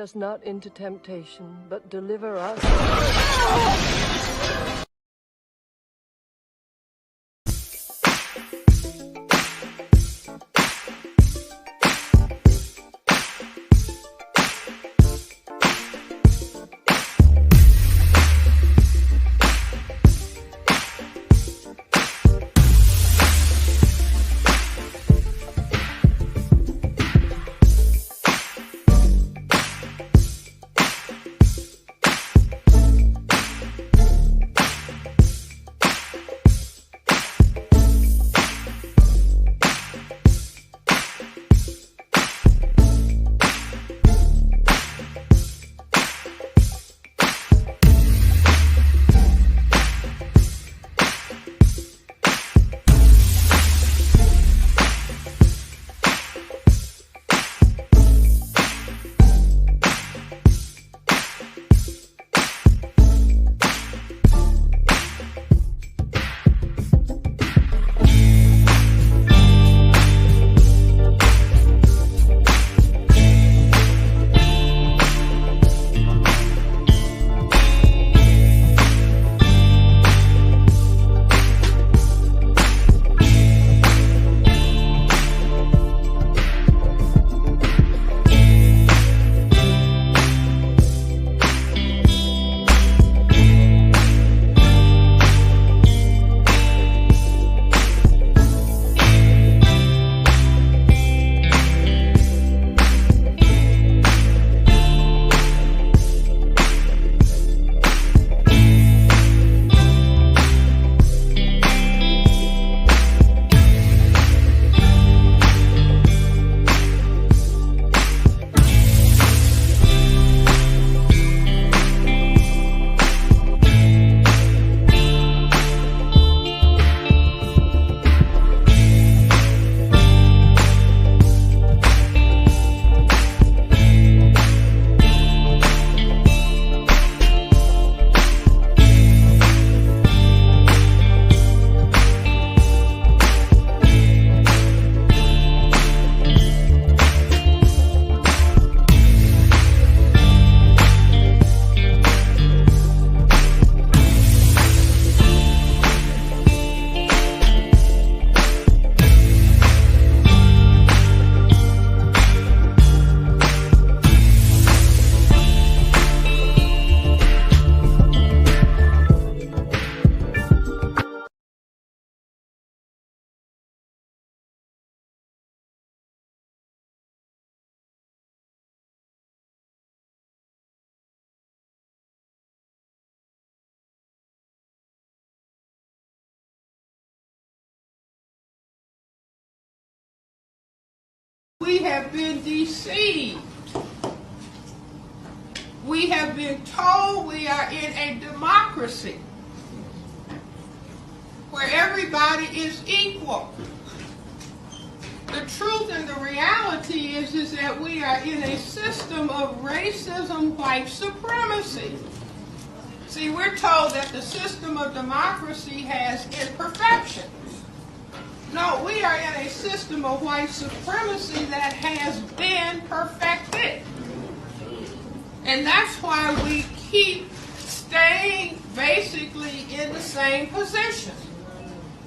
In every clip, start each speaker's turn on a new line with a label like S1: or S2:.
S1: us not into temptation, but deliver us.
S2: We have been deceived. We have been told we are in a democracy where everybody is equal. The truth and the reality is that we are in a system of racism, white supremacy. See, we're told that the system of democracy has imperfections. No, we are in a system of white supremacy that has been perfected. And that's why we keep staying basically in the same position.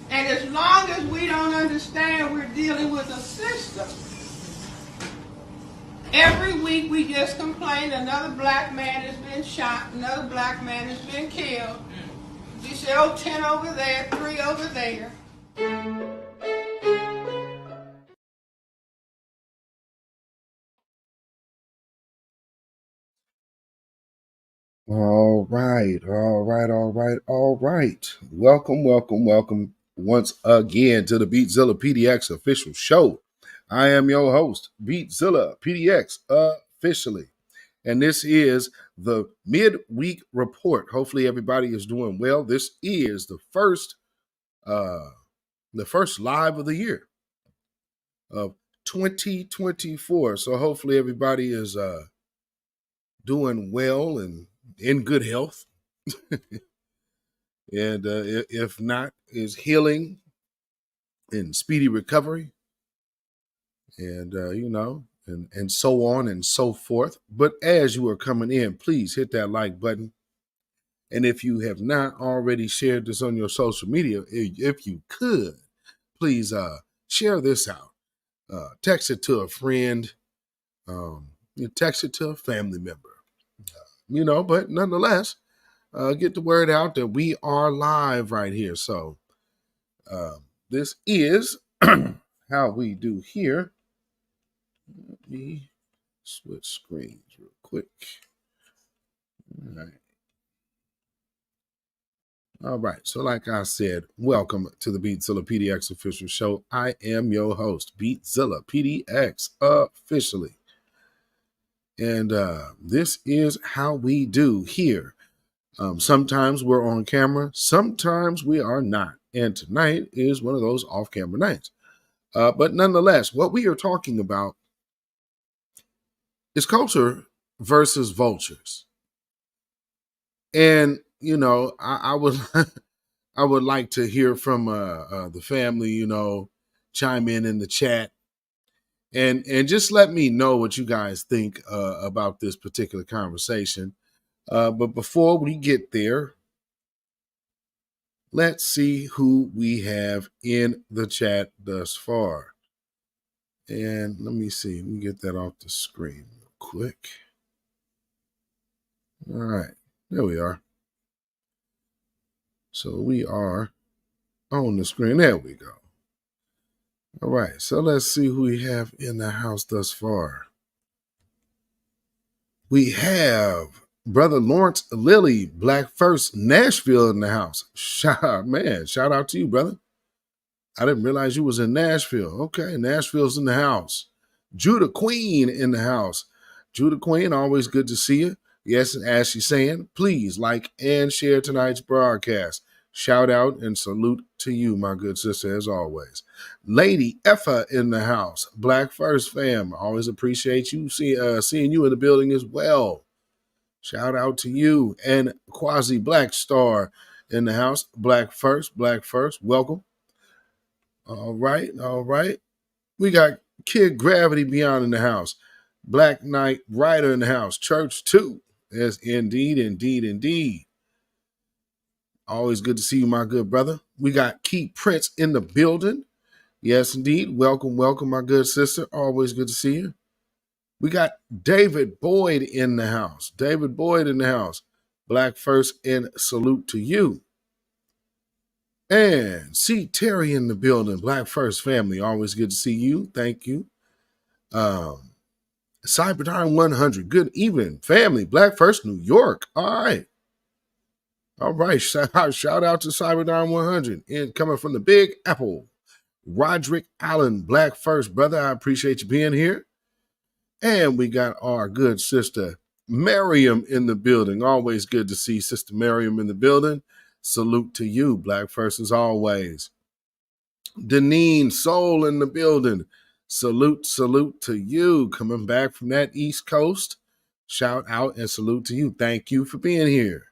S2: And as long as we don't understand we're dealing with a system, every week we just complain another black man has been shot, another black man has been killed. You say, oh, 10 over there, 3 over there.
S3: All right. Welcome once again to the beatzillapdx official show. I am your host, beatzillapdx officially. And this is the midweek report. Hopefully everybody is doing well. This is the first live of the year of 2024. So hopefully everybody is doing well and in good health. And if not, is healing and speedy recovery. And, and so on and so forth. But as you are coming in, please hit that like button. And if you have not already shared this on your social media, if you could, please share this out. Text it to a friend. You text it to a family member. But nonetheless, get the word out that we are live right here. So this is how we do here. Let me switch screens real quick. All right. So like I said, welcome to the beatzillapdx official show. I am your host, beatzillapdx officially. And this is how we do here. Sometimes we're on camera, sometimes we are not. And tonight is one of those off-camera nights. But nonetheless, what we are talking about is culture versus vultures. And, I would I would like to hear from the family, chime in the chat. And just let me know what you guys think about this particular conversation. But before we get there, let's see who we have in the chat thus far. And let me see. Let me get that off the screen real quick. All right. There we are. So we are on the screen. There we go. All right. So let's see who we have in the house thus far. We have Brother Lawrence Lilly, Black First, Nashville in the house. Shout out to you, brother. I didn't realize you was in Nashville. Okay, Nashville's in the house. Judah Queen in the house. Judah Queen, always good to see you. Yes, and as she's saying, please like and share tonight's broadcast. Shout out and salute to you, my good sister, as always. Lady Effa in the house. Black First fam. Always appreciate you seeing you in the building as well. Shout out to you. And Quasi Black Star in the house. Black First. Welcome. All right. We got Kid Gravity Beyond in the house. Black Knight Rider in the house. Church 2. Yes, indeed. Always good to see you, my good brother. We got Key Prince in the building. Yes, indeed. Welcome, my good sister. Always good to see you. We got David Boyd in the house. Black First and salute to you. And C. Terry in the building. Black First family. Always good to see you. Thank you. Cyberdyne 100. Good evening, family. Black First New York. All right. Shout out to Cyberdyne 100. And coming from the Big Apple. Roderick Allen, Black First, brother. I appreciate you being here. And we got our good sister Miriam in the building. Always good to see Sister Miriam in the building. Salute to you, Black First as always. Deneen Soul in the building. Salute to you. Coming back from that East Coast. Shout out and salute to you. Thank you for being here.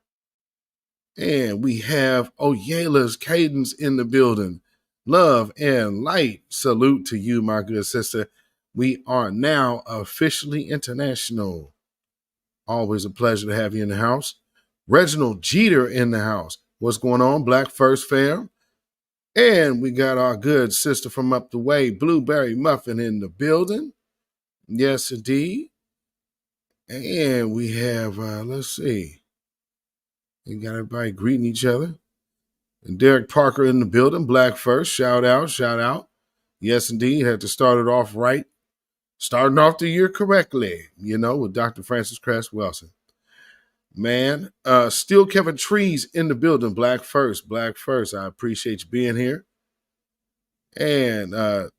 S3: And we have Oyela's Cadence in the building. Love and light. Salute to you, my good sister. We are now officially international. Always a pleasure to have you in the house. Reginald Jeter in the house. What's going on, Black First fam? And we got our good sister from up the way, Blueberry Muffin, in the building. Yes, indeed. And we have, let's see. We got everybody greeting each other. And Derek Parker in the building, Black First. Shout out. Yes, indeed. Had to start it off right. Starting off the year correctly, with Dr. Francis Cress Wilson. Man, still Kevin Trees in the building, Black First. I appreciate you being here. And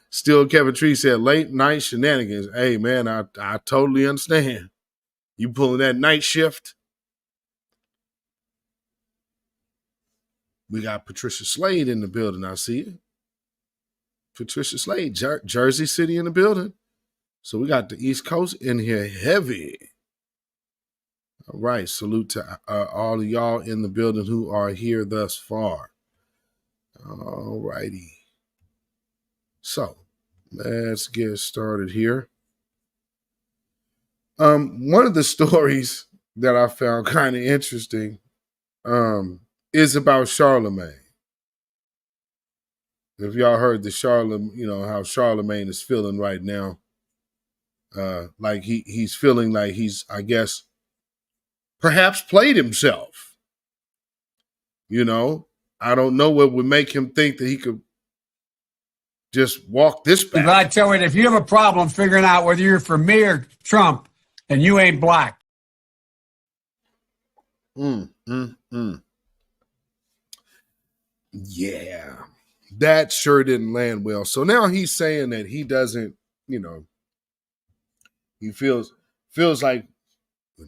S3: still Kevin Trees said late night shenanigans. Hey, man, I totally understand. You pulling that night shift. We got Patricia Slade in the building. I see you. Patricia Slade, Jersey City in the building. So we got the East Coast in here heavy. All right. Salute to all of y'all in the building who are here thus far. All righty. So Let's get started here. One of the stories that I found kind of interesting is about Charlamagne. If y'all heard the how Charlamagne is feeling right now, like he's feeling like he's, I guess, perhaps played himself. I don't know what would make him think that he could just walk this back.
S4: I'm glad to tell you, if you have a problem figuring out whether you're for me or Trump, then you ain't black.
S3: Yeah, that sure didn't land well. So now he's saying that he doesn't, he feels like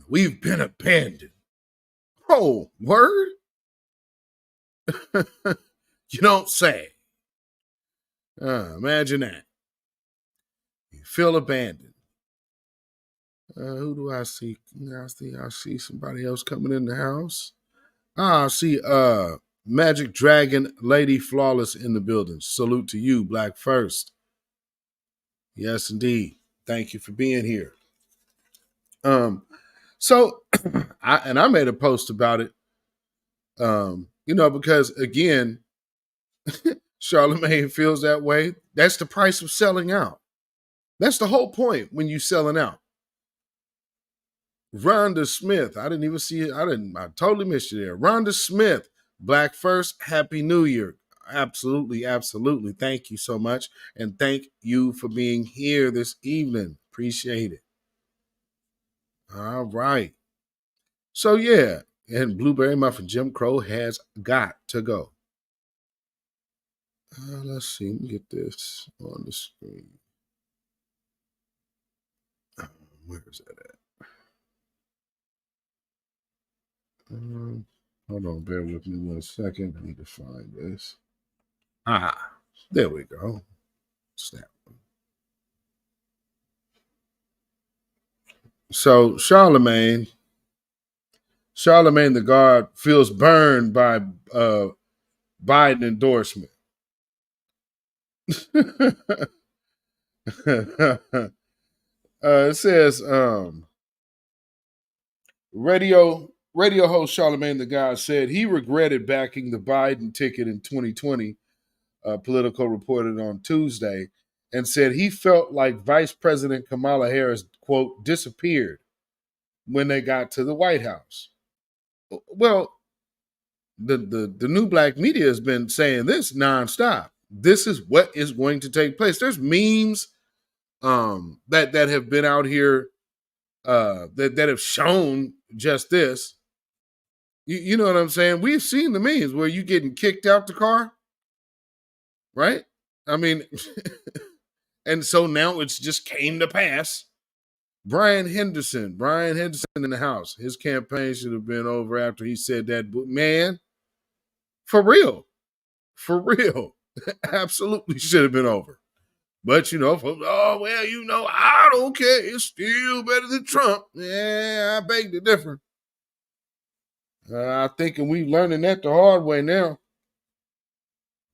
S3: we've been abandoned. Oh, word? You don't say. Imagine that. You feel abandoned. Who do I see? I see somebody else coming in the house. I see Magic Dragon Lady Flawless in the building. Salute to you, Black First. Yes, indeed. Thank you for being here. So I made a post about it. Because again, Charlamagne feels that way. That's the price of selling out. That's the whole point when you selling out. Rhonda Smith, I didn't even see it. I totally missed you there. Rhonda Smith, Black First, Happy New Year. Absolutely, absolutely. Thank you so much. And thank you for being here this evening. Appreciate it. All right. So yeah, and Blueberry Muffin Jim Crow has got to go. Let's see. Let me get this on the screen. Where is that at? Hold on, bear with me 1 second. I need to find this. There we go. Snap. So Charlamagne the God feels burned by Biden endorsement. It says radio host Charlamagne the God said he regretted backing the Biden ticket in 2020. Politico reported on Tuesday, and said he felt like Vice President Kamala Harris, quote, disappeared when they got to the White House. Well, the new black media has been saying this nonstop. This is what is going to take place. There's memes that have been out here that have shown just this. You know what I'm saying? We've seen the memes where you getting kicked out the car, right? I mean, and so now it's just came to pass. Brian Henderson in the house. His campaign should have been over after he said that. Man, for real. Absolutely should have been over. But, I don't care. It's still better than Trump. Yeah, I beg to differ. I think we're learning that the hard way now.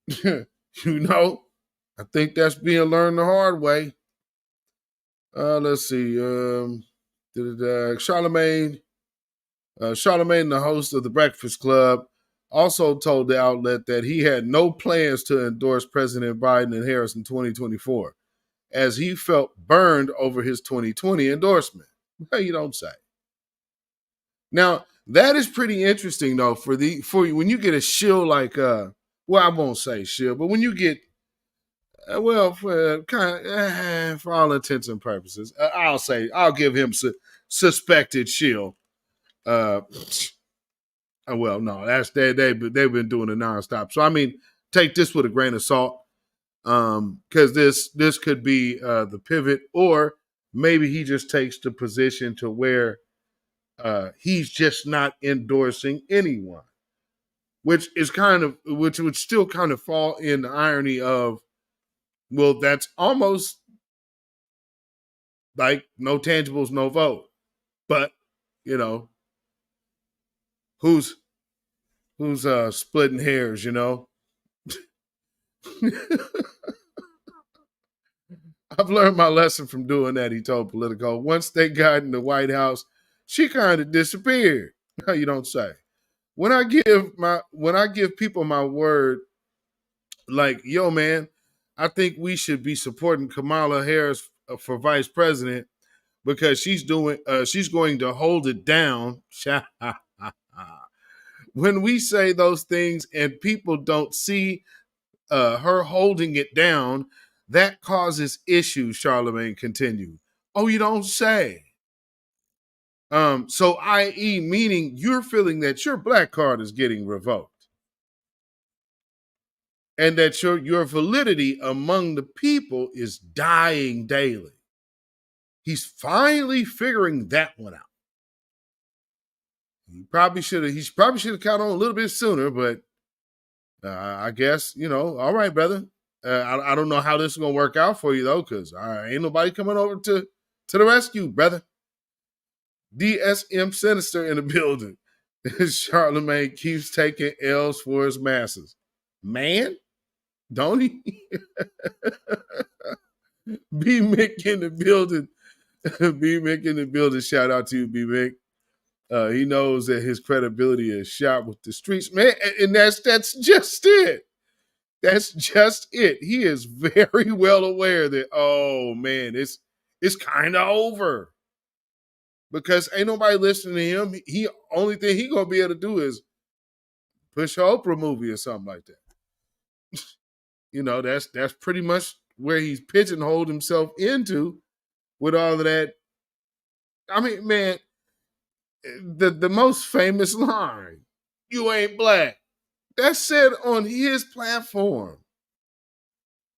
S3: I think that's being learned the hard way. Let's see. Charlamagne, the host of the Breakfast Club, also told the outlet that he had no plans to endorse President Biden and Harris in 2024, as he felt burned over his 2020 endorsement. Well, you don't say. Now, that is pretty interesting, though, for when you get a shill like, I won't say shill, but when you get, for all intents and purposes, I'll give him suspected shill. No, that's they've been doing it nonstop. So I mean, take this with a grain of salt, because this could be the pivot, or maybe he just takes the position to where he's just not endorsing anyone, which would still kind of fall in the irony of, well, that's almost like no tangibles, no vote, but who's splitting hairs, I've learned my lesson from doing that, he told Politico. Once they got in the White House, she kind of disappeared. You don't say. When I give people my word, like, yo, man, I think we should be supporting Kamala Harris for vice president because she's going to hold it down. When we say those things and people don't see her holding it down, that causes issues, Charlamagne continued. Oh, you don't say. So i.e. meaning you're feeling that your black card is getting revoked and that your validity among the people is dying daily. He's finally figuring that one out. He probably should have caught on a little bit sooner, but I guess, all right, brother. I don't know how this is going to work out for you, though, because ain't nobody coming over to the rescue, brother. DSM Sinister in the building. Charlamagne keeps taking L's for his masses. Man, don't he? B. Mick in the building. B. Mick in the building. Shout out to you, B. Mick. He knows that his credibility is shot with the streets, man, and that's just it. That's just it. He is very well aware that, oh man, it's kind of over because ain't nobody listening to him. He only thing he gonna be able to do is push an Oprah movie or something like that. That's pretty much where he's pigeonholed himself into with all of that. I mean, man, the most famous line, "You ain't black." That's said on his platform.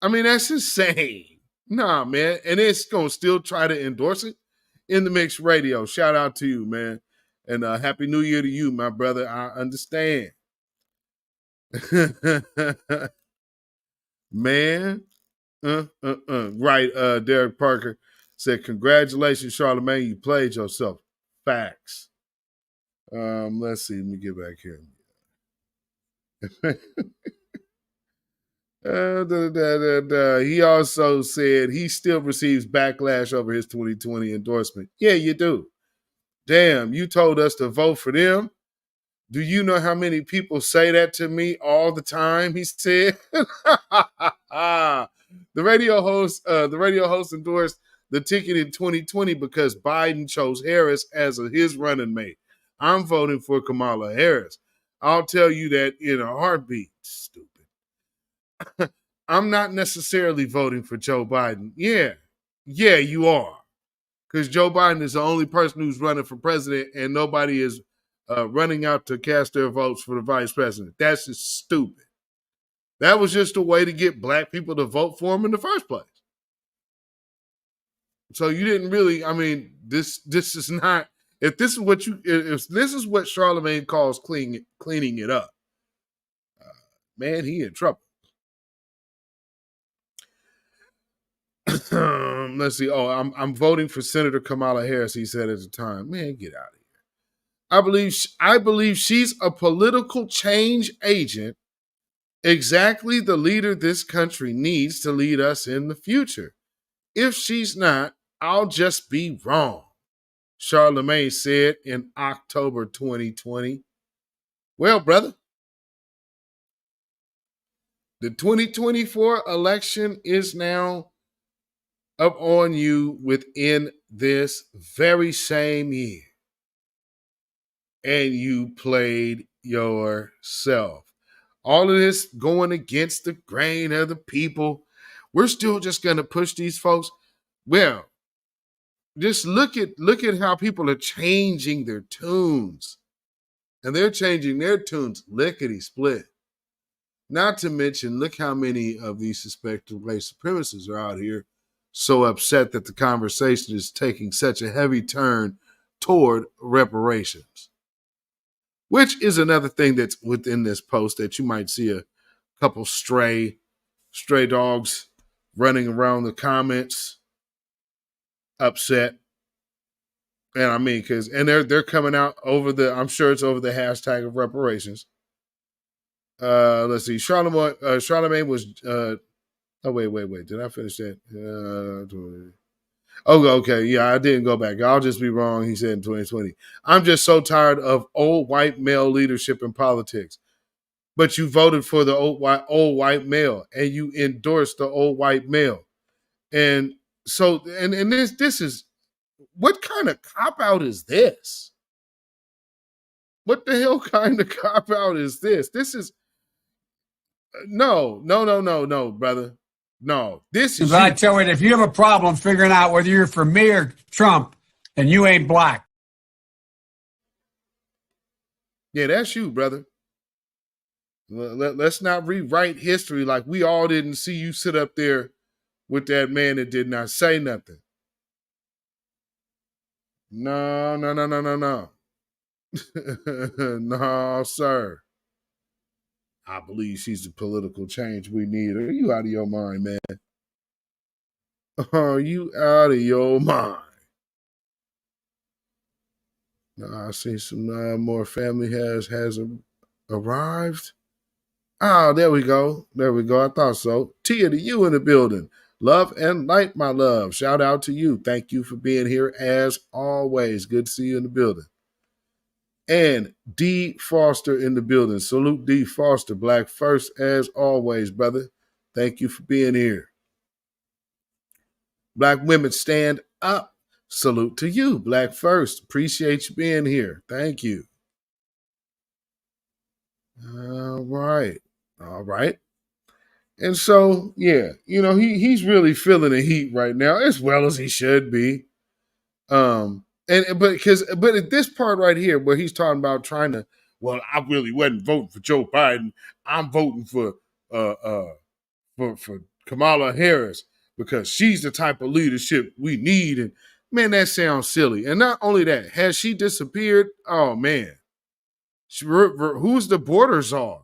S3: I mean, that's insane. Nah, man. And it's going to still try to endorse it in the Mix Radio. Shout out to you, man. And Happy New Year to you, my brother. I understand. Man. Right. Derek Parker said, congratulations, Charlamagne. You played yourself. Facts. Let's see. Let me get back here. He also said he still receives backlash over his 2020 endorsement. Yeah, you do. Damn, you told us to vote for them. Do you know how many people say that to me all the time? He said. The radio host endorsed the ticket in 2020 because Biden chose Harris as his running mate. I'm voting for Kamala Harris. I'll tell you that in a heartbeat. Stupid. I'm not necessarily voting for Joe Biden. Yeah, you are. Because Joe Biden is the only person who's running for president and nobody is running out to cast their votes for the vice president. That's just stupid. That was just a way to get black people to vote for him in the first place. So you didn't really, I mean, this is not, if this is what Charlamagne calls cleaning it up, man, he in trouble. Let's see. Oh, I'm voting for Senator Kamala Harris, he said at the time. Man, get out of here. I believe she's a political change agent, exactly the leader this country needs to lead us in the future. If she's not, I'll just be wrong, Charlamagne said in October 2020. Well, brother, the 2024 election is now up on you within this very same year. And you played yourself. All of this going against the grain of the people. We're still just going to push these folks. Well, just look at how people are changing their tunes. And they're changing their tunes lickety-split. Not to mention, look how many of these suspected white supremacists are out here so upset that the conversation is taking such a heavy turn toward reparations. Which is another thing that's within this post that you might see a couple stray dogs running around the comments upset. And I mean, they're coming out over I'm sure it's over the hashtag of reparations. Let's see. Charlamagne was Oh, wait. Did I finish that? Oh, okay. Yeah, I didn't go back. I'll just be wrong. He said in 2020. I'm just so tired of old white male leadership in politics. But you voted for the old white male and you endorsed the old white male. And so, and this is, what kind of cop out is this? What the hell kind of cop out is this? This is no, brother. No, this is
S4: Because I
S3: you.
S4: tell you, if you have a problem figuring out whether you're for me or Trump, then you ain't black.
S3: Yeah, that's you, brother. Let's not rewrite history like we all didn't see you sit up there with that man that did not say nothing. No. No, sir. I believe she's the political change we need. Are you out of your mind, man? Are you out of your mind? I see some more family has arrived. Oh, there we go. I thought so. Tia to you in the building. Love and light, my love. Shout out to you. Thank you for being here as always. Good to see you in the building. And D. Foster in the building. Salute D. Foster. Black first as always, brother. Thank you for being here. Black women stand up. Salute to you. Black first. Appreciate you being here. Thank you. All right. And so, yeah, he's really feeling the heat right now, as well as he should be. But at this part right here, where he's talking about trying to, well, I really wasn't voting for Joe Biden. I'm voting for Kamala Harris because she's the type of leadership we need. And man, that sounds silly. And not only that, has she disappeared? Oh man, who's the border czar?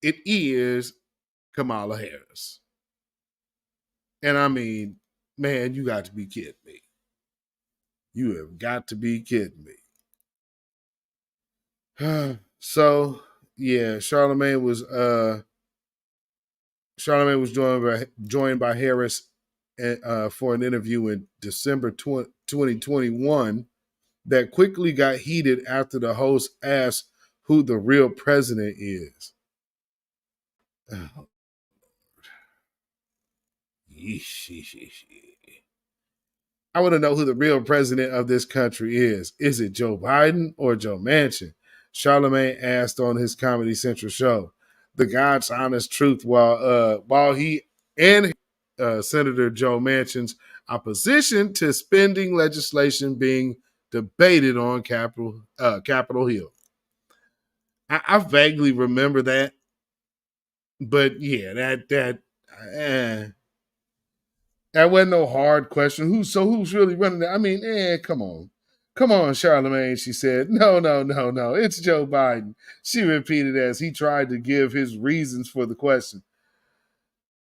S3: It is Kamala Harris. And I mean, man, you got to be kidding me. You have got to be kidding me. So, yeah, Charlamagne was joined by Harris for an interview in December 2021 that quickly got heated after the host asked who the real president is. Oh. I want to know who the real president of this country is. Is it Joe Biden or Joe Manchin? Charlamagne asked on his Comedy Central show. The God's honest truth, while he and Senator Joe Manchin's opposition to spending legislation being debated on Capitol Hill. I vaguely remember that, but yeah, that wasn't no hard question. Who's really running that? I mean, come on, Charlamagne. She said, no, it's Joe Biden. She repeated as he tried to give his reasons for the question.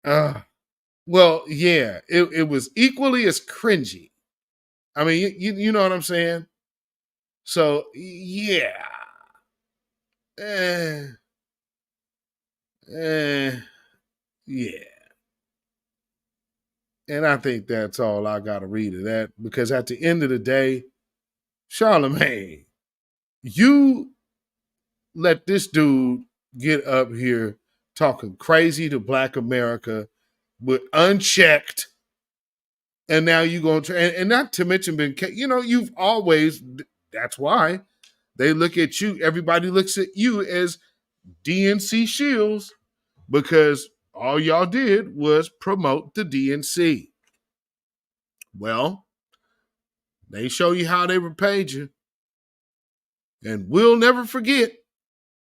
S3: Well, yeah, it was equally as cringy. I mean, you know what I'm saying? So, yeah. Yeah. And I think that's all I got to read of that, because at the end of the day, Charlamagne, you let this dude get up here talking crazy to Black America with unchecked. And now you're going to, and not to mention, you've always, that's why they look at you, everybody looks at you as DNC Shields, because all y'all did was promote the DNC. Well, they show you how they repaid you. And we'll never forget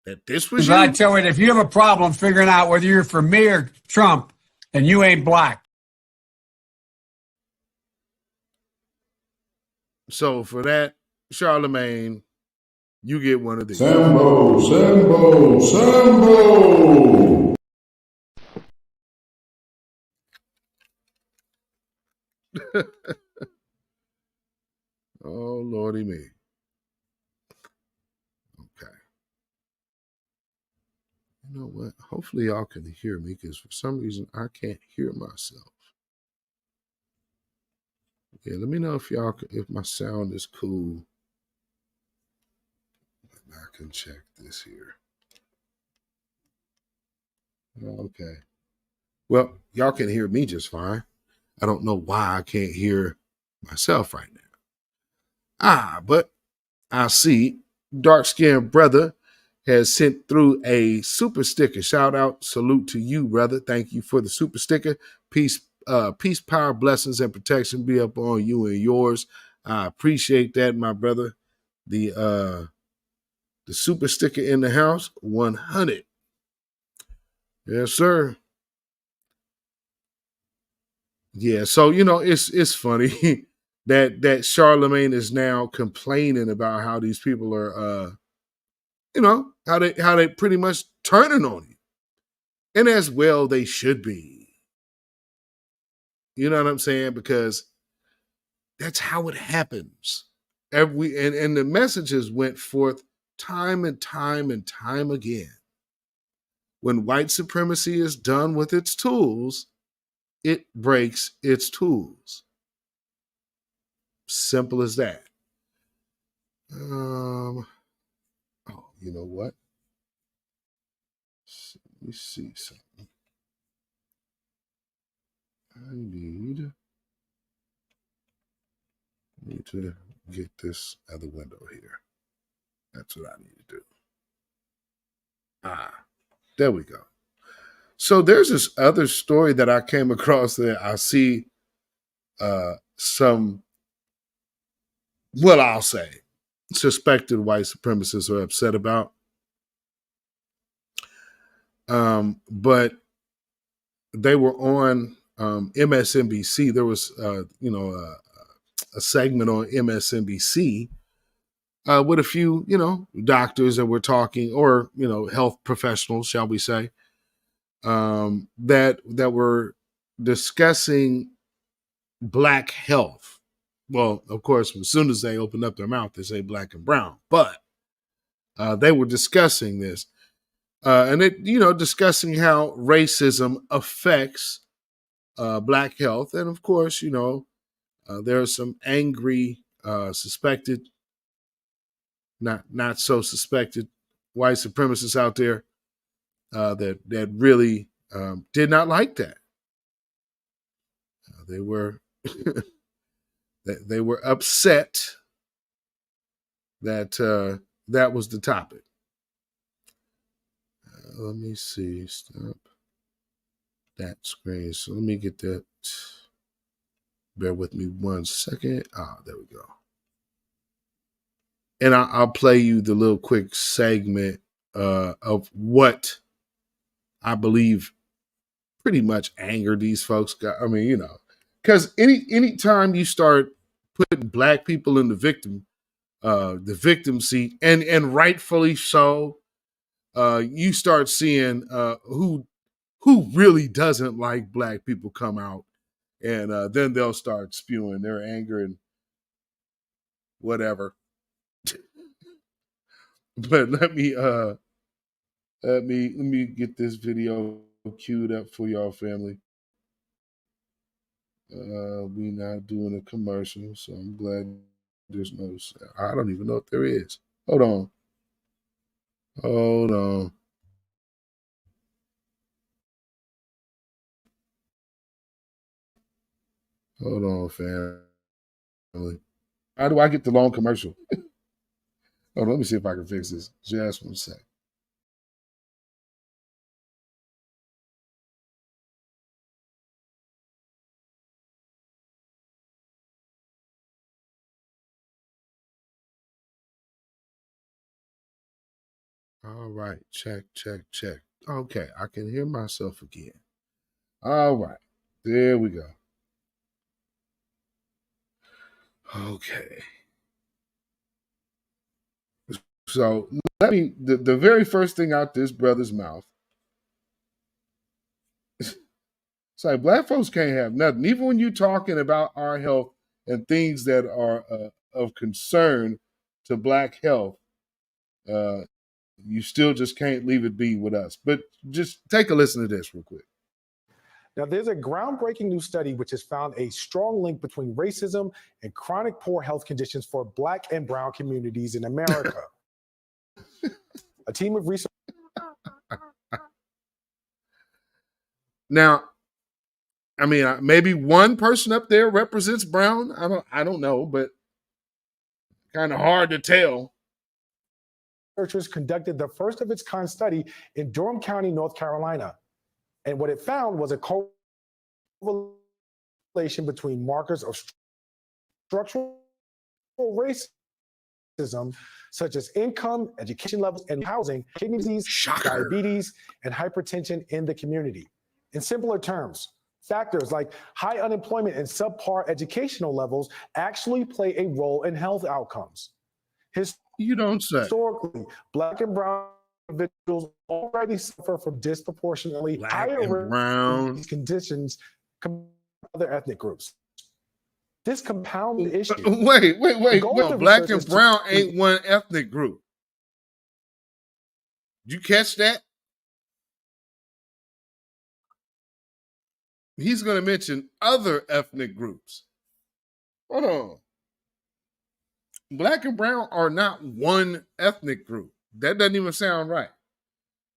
S3: that this was you.
S4: I tell you, if you have a problem figuring out whether you're for me or Trump, then you ain't black.
S3: So for that, Charlamagne, you get one of these.
S5: Sambo!
S3: Oh, Lordy me. Okay. You know what? Hopefully y'all can hear me because for some reason I can't hear myself. Yeah, let me know if my sound is cool. I can check this here. Okay. Well, y'all can hear me just fine. I don't know why I can't hear myself right now. But I see dark skinned brother has sent through a super sticker. Shout out, salute to you, brother. Thank you for the super sticker. Peace, power, blessings, and protection be up on you and yours. I appreciate that, my brother. The super sticker in the house, 100. Yes, sir. Yeah, so it's funny that Charlamagne is now complaining about how these people are how they pretty much turning on you. And as well they should be. You know what I'm saying? Because that's how it happens. And the messages went forth time and time and time again. When white supremacy is done with its tools, it breaks its tools. Simple as that. Oh, you know what? Let me see something. I need to get this other window here. That's what I need to do. There we go. So there's this other story that I came across that I see some, well, I'll say, suspected white supremacists are upset about. But they were on MSNBC. There was, a segment on MSNBC with a few, doctors that were talking, or, health professionals, shall we say, that were discussing Black health. Well, of course, as soon as they open up their mouth, they say black and brown. But they were discussing this. And discussing how racism affects Black health. And of course, there are some angry, suspected, not so suspected white supremacists out there that really did not like that. They were they were upset that that was the topic. Let me see. Stop that screen. So let me get that. Bear with me 1 second. There we go. And I'll play you the little quick segment of what I believe pretty much angered these folks. I mean, because any time you start putting Black people in the victim seat, and rightfully so, you start seeing who really doesn't like Black people come out, and then they'll start spewing their anger and whatever. But let me get this video queued up for y'all, family. We not doing a commercial, so I'm glad there's no. I don't even know if there is. Hold on. Hold on, family. How do I get the long commercial? Hold on, let me see if I can fix this. Just 1 sec. All right, check. Okay, I can hear myself again. All right, there we go. Okay. So the very first thing out this brother's mouth, it's like Black folks can't have nothing. Even when you're talking about our health and things that are of concern to Black health, You still just can't leave it be with us. But just take a listen to this real quick.
S5: Now, there's a groundbreaking new study which has found a strong link between racism and chronic poor health conditions for Black and brown communities in America. A team of research.
S3: Now, I mean, maybe one person up there represents brown. I don't know, but kind of hard to tell.
S5: Researchers conducted the first of its kind study in Durham County, North Carolina. And what it found was a correlation between markers of structural racism, such as income, education levels, and housing, kidney disease, diabetes, and hypertension in the community. In simpler terms, factors like high unemployment and subpar educational levels actually play a role in health outcomes.
S3: You don't say.
S5: Historically, Black and brown individuals already suffer from disproportionately higher risk conditions compared to other ethnic groups. This compounding issue.
S3: Wait. Black and brown ain't one ethnic group. Did you catch that? He's going to mention other ethnic groups. Hold on. Black and brown are not one ethnic group. That doesn't even sound right.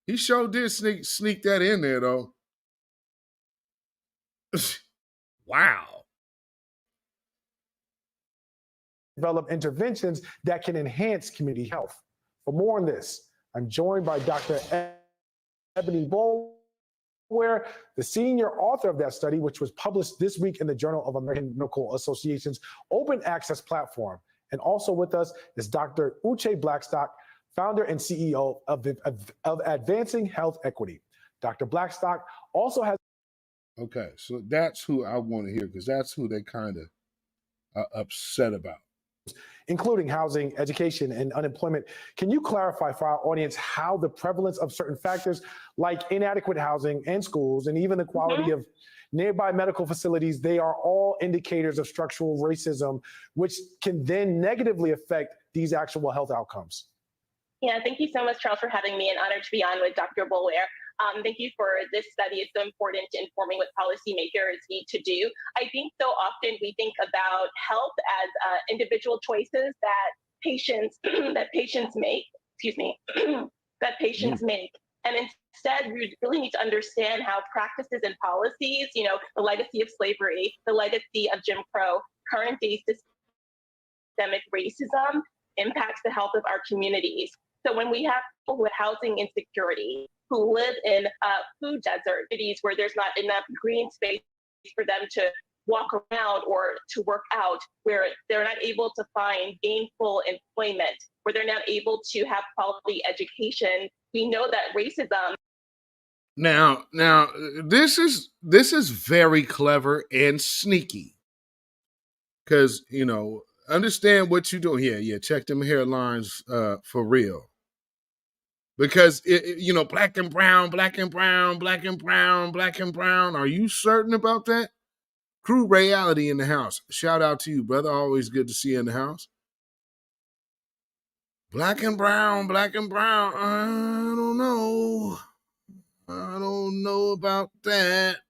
S3: He sure did sneak that in there, though. Wow.
S5: Develop interventions that can enhance community health. For more on this, I'm joined by Dr. Ebony Boulware, the senior author of that study, which was published this week in the Journal of American Medical Association's Open Access Platform. And also with us is Dr. Uche Blackstock, founder and CEO of Advancing Health Equity. Dr. Blackstock also has.
S3: Okay, so that's who I want to hear, because that's who they kind of are upset about.
S5: Including housing, education, and unemployment. Can you clarify for our audience how the prevalence of certain factors like inadequate housing and schools, and even the quality of nearby medical facilities, they are all indicators of structural racism, which can then negatively affect these actual health outcomes?
S6: Yeah, thank you so much, Charles, for having me. An honor to be on with Dr. Boulware. Thank you for this study. It's so important to informing what policymakers need to do. I think so often we think about health as individual choices that patients make. And instead, we really need to understand how practices and policies, the legacy of slavery, the legacy of Jim Crow, current day systemic racism impacts the health of our communities. So when we have people with housing insecurity, who live in food desert cities where there's not enough green space for them to walk around or to work out, where they're not able to find gainful employment, where they're not able to have quality education, we know that racism.
S3: Now, this is very clever and sneaky, because understand what you're doing. Yeah, check them hairlines for real. Because, black and brown, black and brown, black and brown, black and brown. Are you certain about that? Crew Reality in the house. Shout out to you, brother. Always good to see you in the house. Black and brown, black and brown. I don't know. I don't know about that.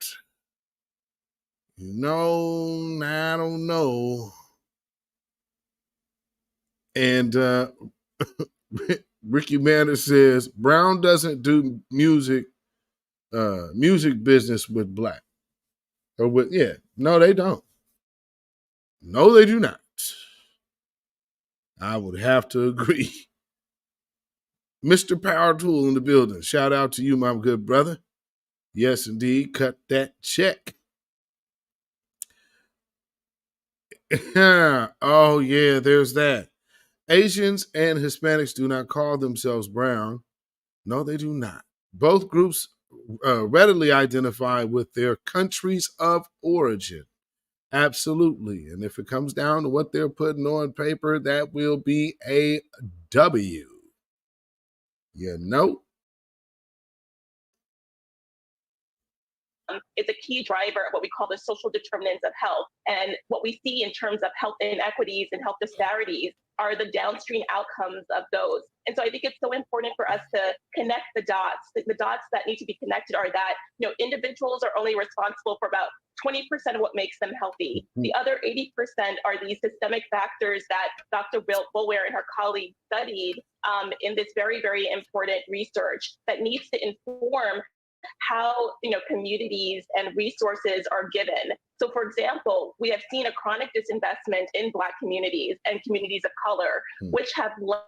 S3: I don't know. And Ricky Manor says Brown doesn't do music business with black. Or with no, they don't. No, they do not. I would have to agree. Mr. Power Tool in the building. Shout out to you, my good brother. Yes, indeed. Cut that check. Oh, yeah, there's that. Asians and Hispanics do not call themselves brown. No, they do not. Both groups readily identify with their countries of origin. Absolutely. And if it comes down to what they're putting on paper, that will be a W.
S6: is a key driver of what we call the social determinants of health. And what we see in terms of health inequities and health disparities are the downstream outcomes of those. And so I think it's so important for us to connect the dots. The dots that need to be connected are that, individuals are only responsible for about 20% of what makes them healthy. The other 80% are these systemic factors that Dr. Boulware and her colleagues studied in this very, very important research that needs to inform how communities and resources are given. So, for example, we have seen a chronic disinvestment in Black communities and communities of color, which have led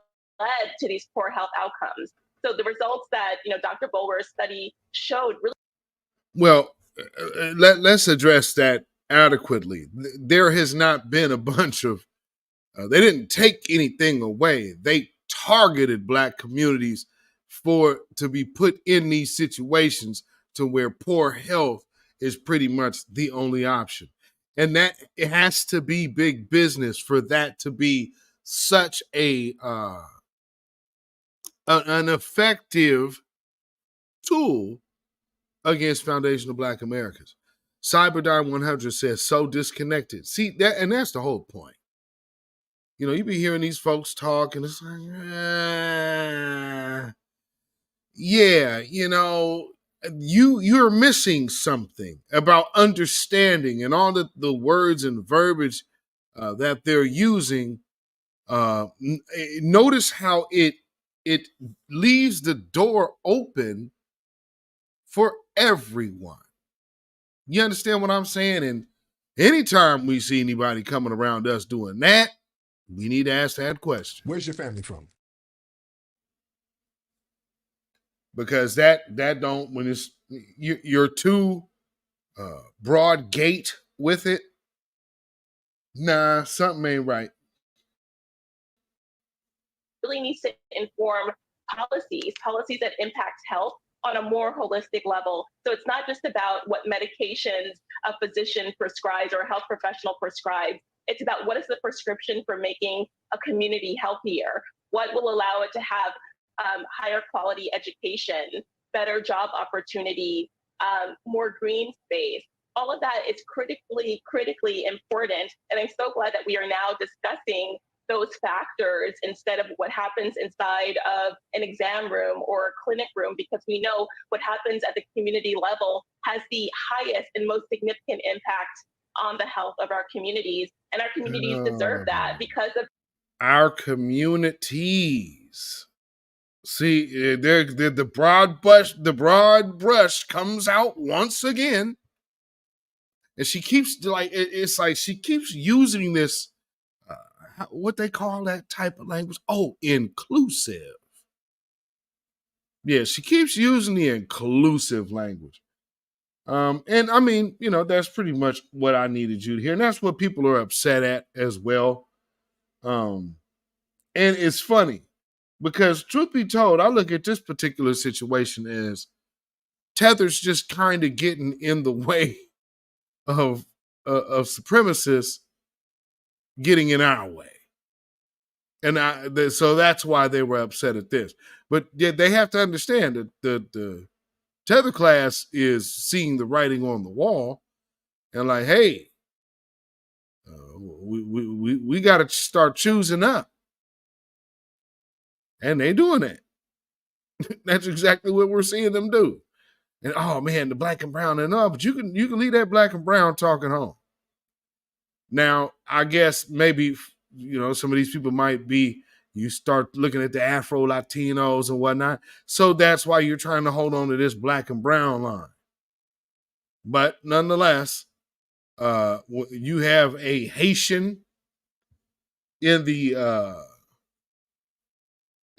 S6: to these poor health outcomes. So the results that Dr. Boulware's study showed really.
S3: Well, let's address that adequately. There has not been a bunch of. They didn't take anything away. They targeted Black communities to be put in these situations to where poor health is pretty much the only option. And that it has to be big business for that to be such an effective tool against foundational Black Americans. Cyberdyne 100 says, so disconnected. See, that's the whole point. You be hearing these folks talk, and it's like, yeah, you're missing something about understanding and all the words and verbiage that they're using. Notice how it leaves the door open for everyone. You understand what I'm saying? And anytime we see anybody coming around us doing that, we need to ask that question.
S7: Where's your family from?
S3: Because that don't, when it's you're too broad gate with it, nah, something ain't right.
S6: Really needs to inform policies that impact health on a more holistic level. So it's not just about what medications a physician prescribes or a health professional prescribes. It's about what is the prescription for making a community healthier? What will allow it to have higher quality education, better job opportunity, more green space? All of that is critically important. And I'm so glad that we are now discussing those factors instead of what happens inside of an exam room or a clinic room, because we know what happens at the community level has the highest and most significant impact on the health of our communities. And our communities deserve that because of
S3: our communities. See, the broad brush comes out once again. And she keeps it's like she keeps using this what they call that type of language? Oh, inclusive. Yeah, she keeps using the inclusive language. And I mean, that's pretty much what I needed you to hear. And that's what people are upset at as well. And it's funny because truth be told, I look at this particular situation as Tether's just kind of getting in the way of supremacists getting in our way. And so that's why they were upset at this. But they have to understand that the Tether class is seeing the writing on the wall and like, hey, we got to start choosing up. And they doing that. That's exactly what we're seeing them do. And oh man, the black and brown and but you can leave that black and brown talking home. Now, I guess maybe, some of these people might be, you start looking at the Afro Latinos and whatnot. So that's why you're trying to hold on to this black and brown line. But nonetheless, you have a Haitian in the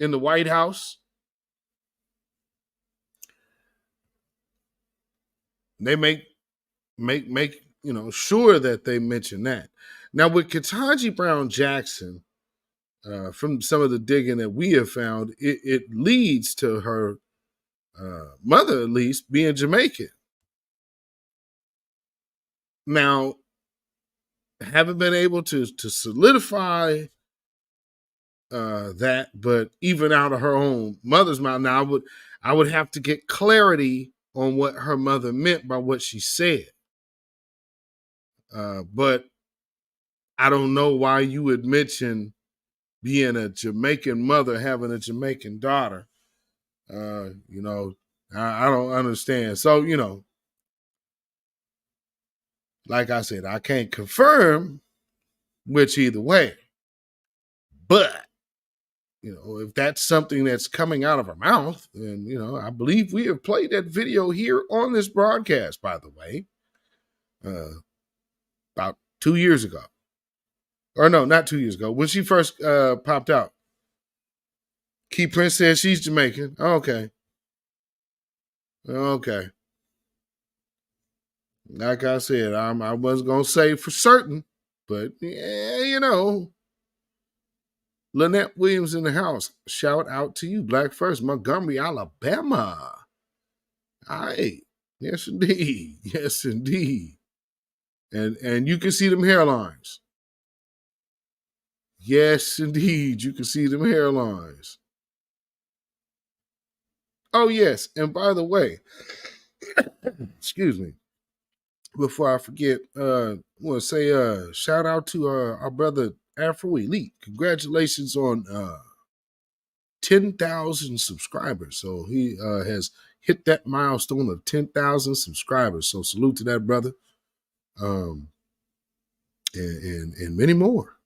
S3: White House. They make sure that they mention that. Now with Ketanji Brown Jackson, from some of the digging that we have found, it leads to her mother, at least, being Jamaican. Now, haven't been able to solidify that, but even out of her own mother's mouth. Now, I would have to get clarity on what her mother meant by what she said. But I don't know why you would mention being a Jamaican mother having a Jamaican daughter. I don't understand. So, like I said, I can't confirm which either way. But, if that's something that's coming out of her mouth, then, I believe we have played that video here on this broadcast, by the way, about 2 years ago. Or no, not 2 years ago, when she first popped out. Key Prince says she's Jamaican. Okay. Like I said, I wasn't going to say for certain, but, Lynette Williams in the house. Shout out to you, Black First, Montgomery, Alabama. Aye. Yes, indeed. Yes, indeed. And you can see them hairlines. Yes, indeed. You can see them hairlines. Oh, yes. And by the way, excuse me, before I forget, I want to say shout out to our brother Afro Elite. Congratulations on 10,000 subscribers. So he has hit that milestone of 10,000 subscribers. So salute to that brother. And many more.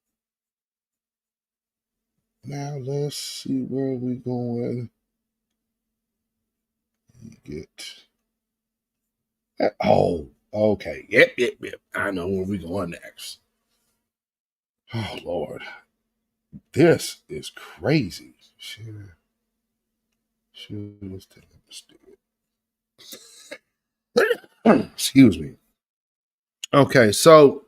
S3: Now let's see where we going. Oh, okay. Yep. I know where we going next. Oh, Lord. This is crazy. Sure. Let's take it. Excuse me. Okay, so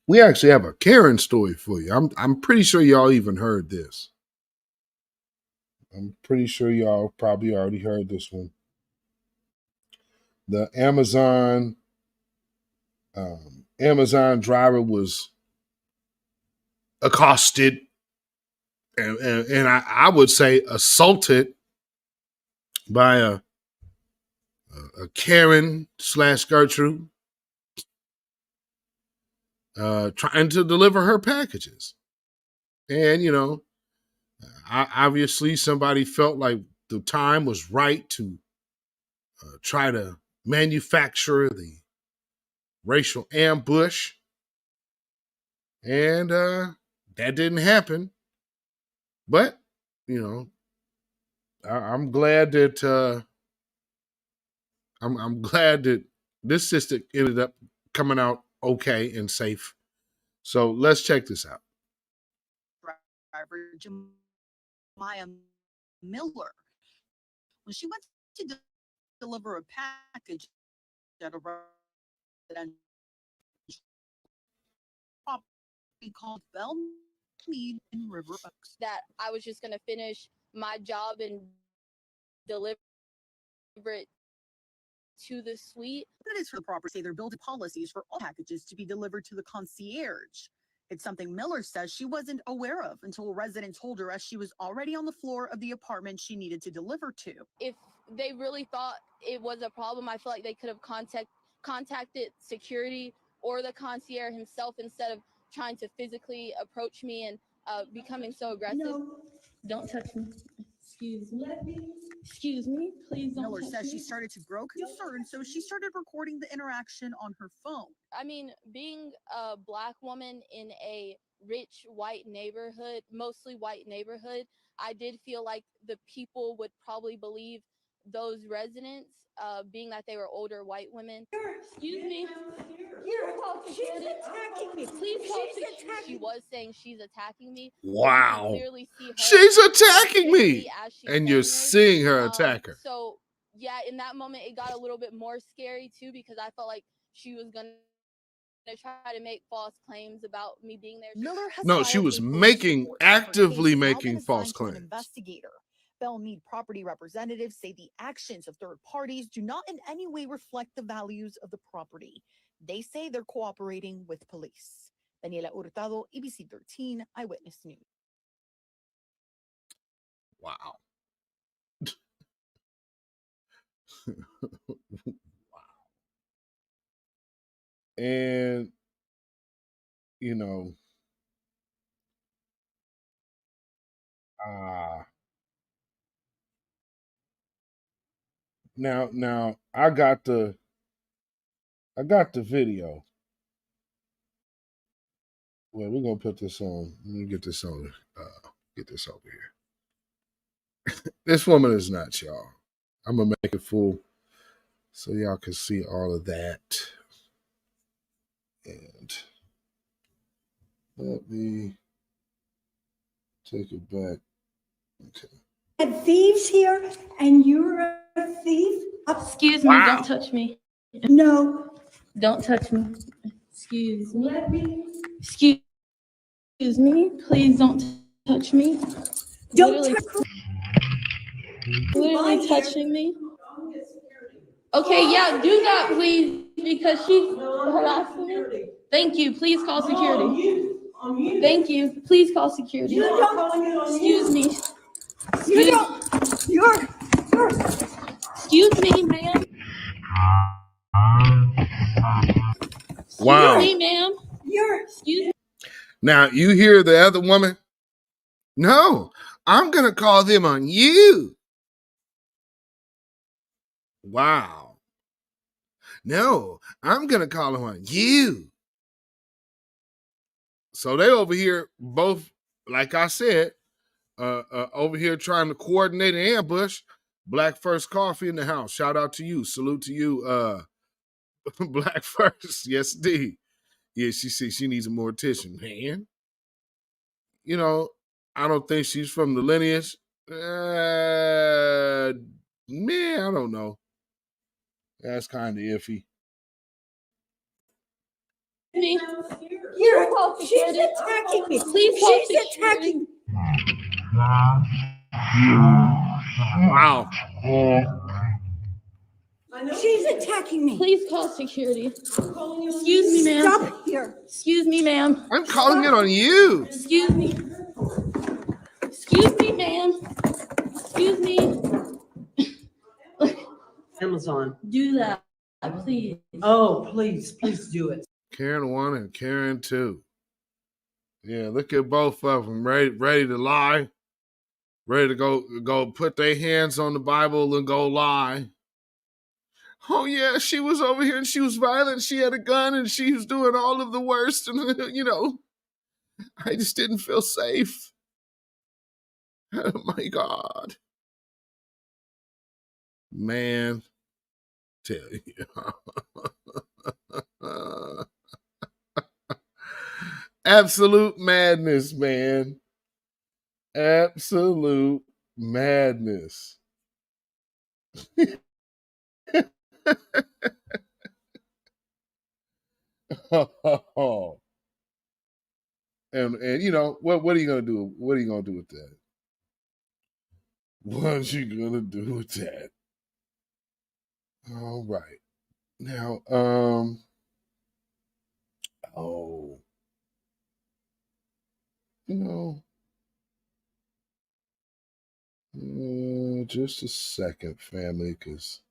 S3: we actually have a Karen story for you. I'm pretty sure y'all even heard this. I'm pretty sure y'all probably already heard this one. The Amazon driver was accosted and I would say assaulted by a Karen / Gertrude trying to deliver her packages. And, obviously somebody felt like the time was right to try to manufacture the racial ambush. And that didn't happen. But, I'm glad that I'm glad that this sister ended up coming out okay and safe. So let's check this out.
S7: Driver Maya Miller, when she went to deliver a package at a residential property called Bellmead in River Oaks,
S8: that I was just going to finish my job and deliver it to the suite.
S7: Candidates for the property say they're building policies for all packages to be delivered to the concierge. It's something Miller says she wasn't aware of until a resident told her as she was already on the floor of the apartment she needed to deliver to.
S8: If they really thought it was a problem, I feel like they could have contacted security or the concierge himself instead of trying to physically approach me and becoming so aggressive.
S9: No, don't touch me. Excuse me, please don't
S7: Miller
S9: touch
S7: says
S9: me.
S7: she started to grow concerned, so she started recording the interaction on her phone.
S8: I mean, being a Black woman in a rich white neighborhood, mostly white neighborhood, I did feel like the people would probably believe those residents, being that they were older white women.
S9: Excuse me. She's attacking me. Please
S8: She was saying she's attacking me.
S3: Wow.
S8: You can clearly see her
S3: She's attacking me.
S8: as she's
S3: And you're seeing her attack her.
S8: So, yeah, in that moment, it got a little bit more scary, too, because I felt like she was going to try to make false claims about me being there.
S7: Miller has
S3: No, she was actively making false claims.
S7: Investigator. Bellmead property representatives say the actions of third parties do not in any way reflect the values of the property. They say they're cooperating with police. Daniela Hurtado, ABC 13 Eyewitness News.
S3: Wow. And, you know, now I got the video. Well, we're gonna put this on. Let me get this on. Get this over here. This woman is nuts, y'all. I'm gonna make it full so y'all can see all of that. And let me take it back. Okay.
S9: Had thieves here, and you're a thief?
S8: Excuse me, don't touch me.
S9: No.
S8: Don't touch me. Excuse me.
S9: Let me.
S8: Excuse me. Please don't touch me.
S9: Don't
S8: Literally-
S9: touch.
S8: Literally touching me. Okay, yeah, do that, please, because she's harassing me. Thank you. Please call security. Thank you. Please call security.
S9: You don't.
S8: Excuse me.
S9: You don't. You're.
S8: Excuse me, ma'am.
S3: Wow.
S8: Excuse me, ma'am.
S9: You're.
S8: Excuse me.
S3: Now you hear the other woman? No, I'm gonna call them on you. Wow. No, I'm gonna call them on you. So they over here both, like I said, over here trying to coordinate an ambush. Black First Coffee in the house. Shout out to you. Salute to you, Black First. Yes, indeed. Yeah, she said she needs a mortician, man. You know, I don't think she's from the lineage. Man, I don't know. That's kind of iffy.
S9: She's attacking me.
S8: Please call
S9: She's
S8: security.
S9: attacking me.
S3: Wow.
S9: She's attacking me.
S8: Please call security. Excuse me, ma'am.
S9: Stop here.
S8: Excuse me, ma'am.
S3: I'm calling it on you.
S8: Excuse me. Excuse me, ma'am. Excuse me.
S10: Amazon.
S8: Do that, please.
S10: Oh, please do it.
S3: Karen 1 and Karen 2. Yeah, look at both of them ready to lie. Ready to go put their hands on the Bible and go lie. Oh yeah, she was over here and she was violent. She had a gun and she was doing all of the worst. And you know, I just didn't feel safe. Oh my God. Man, tell you. Absolute madness, man. Absolute madness. and you know what are you gonna do? What are you gonna do with that? What are you gonna do with that? All right. Now, you know, just a second, family, because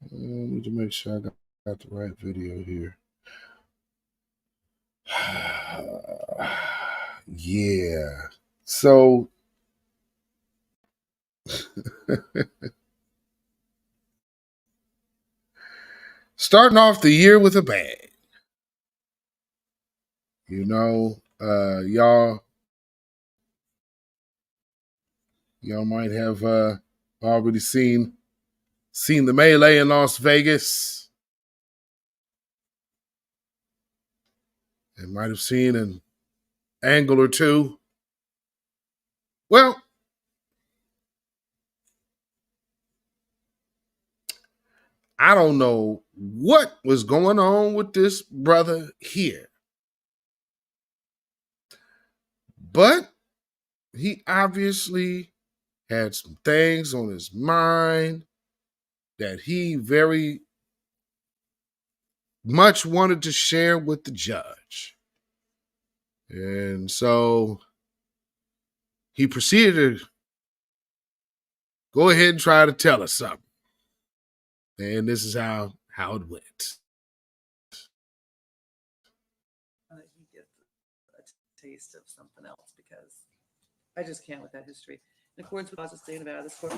S3: I need to make sure I got the right video here. Yeah. So starting off the year with a bang. You know, y'all might have already seen the melee in Las Vegas. And might have seen an angle or two. Well, I don't know what was going on with this brother here. But he obviously had some things on his mind that he very much wanted to share with the judge. And so he proceeded to Go ahead and try to tell us something. And this is how it went.
S11: He gets a taste of something else because I just can't with that history. In accordance with laws of the state of Nevada, this court.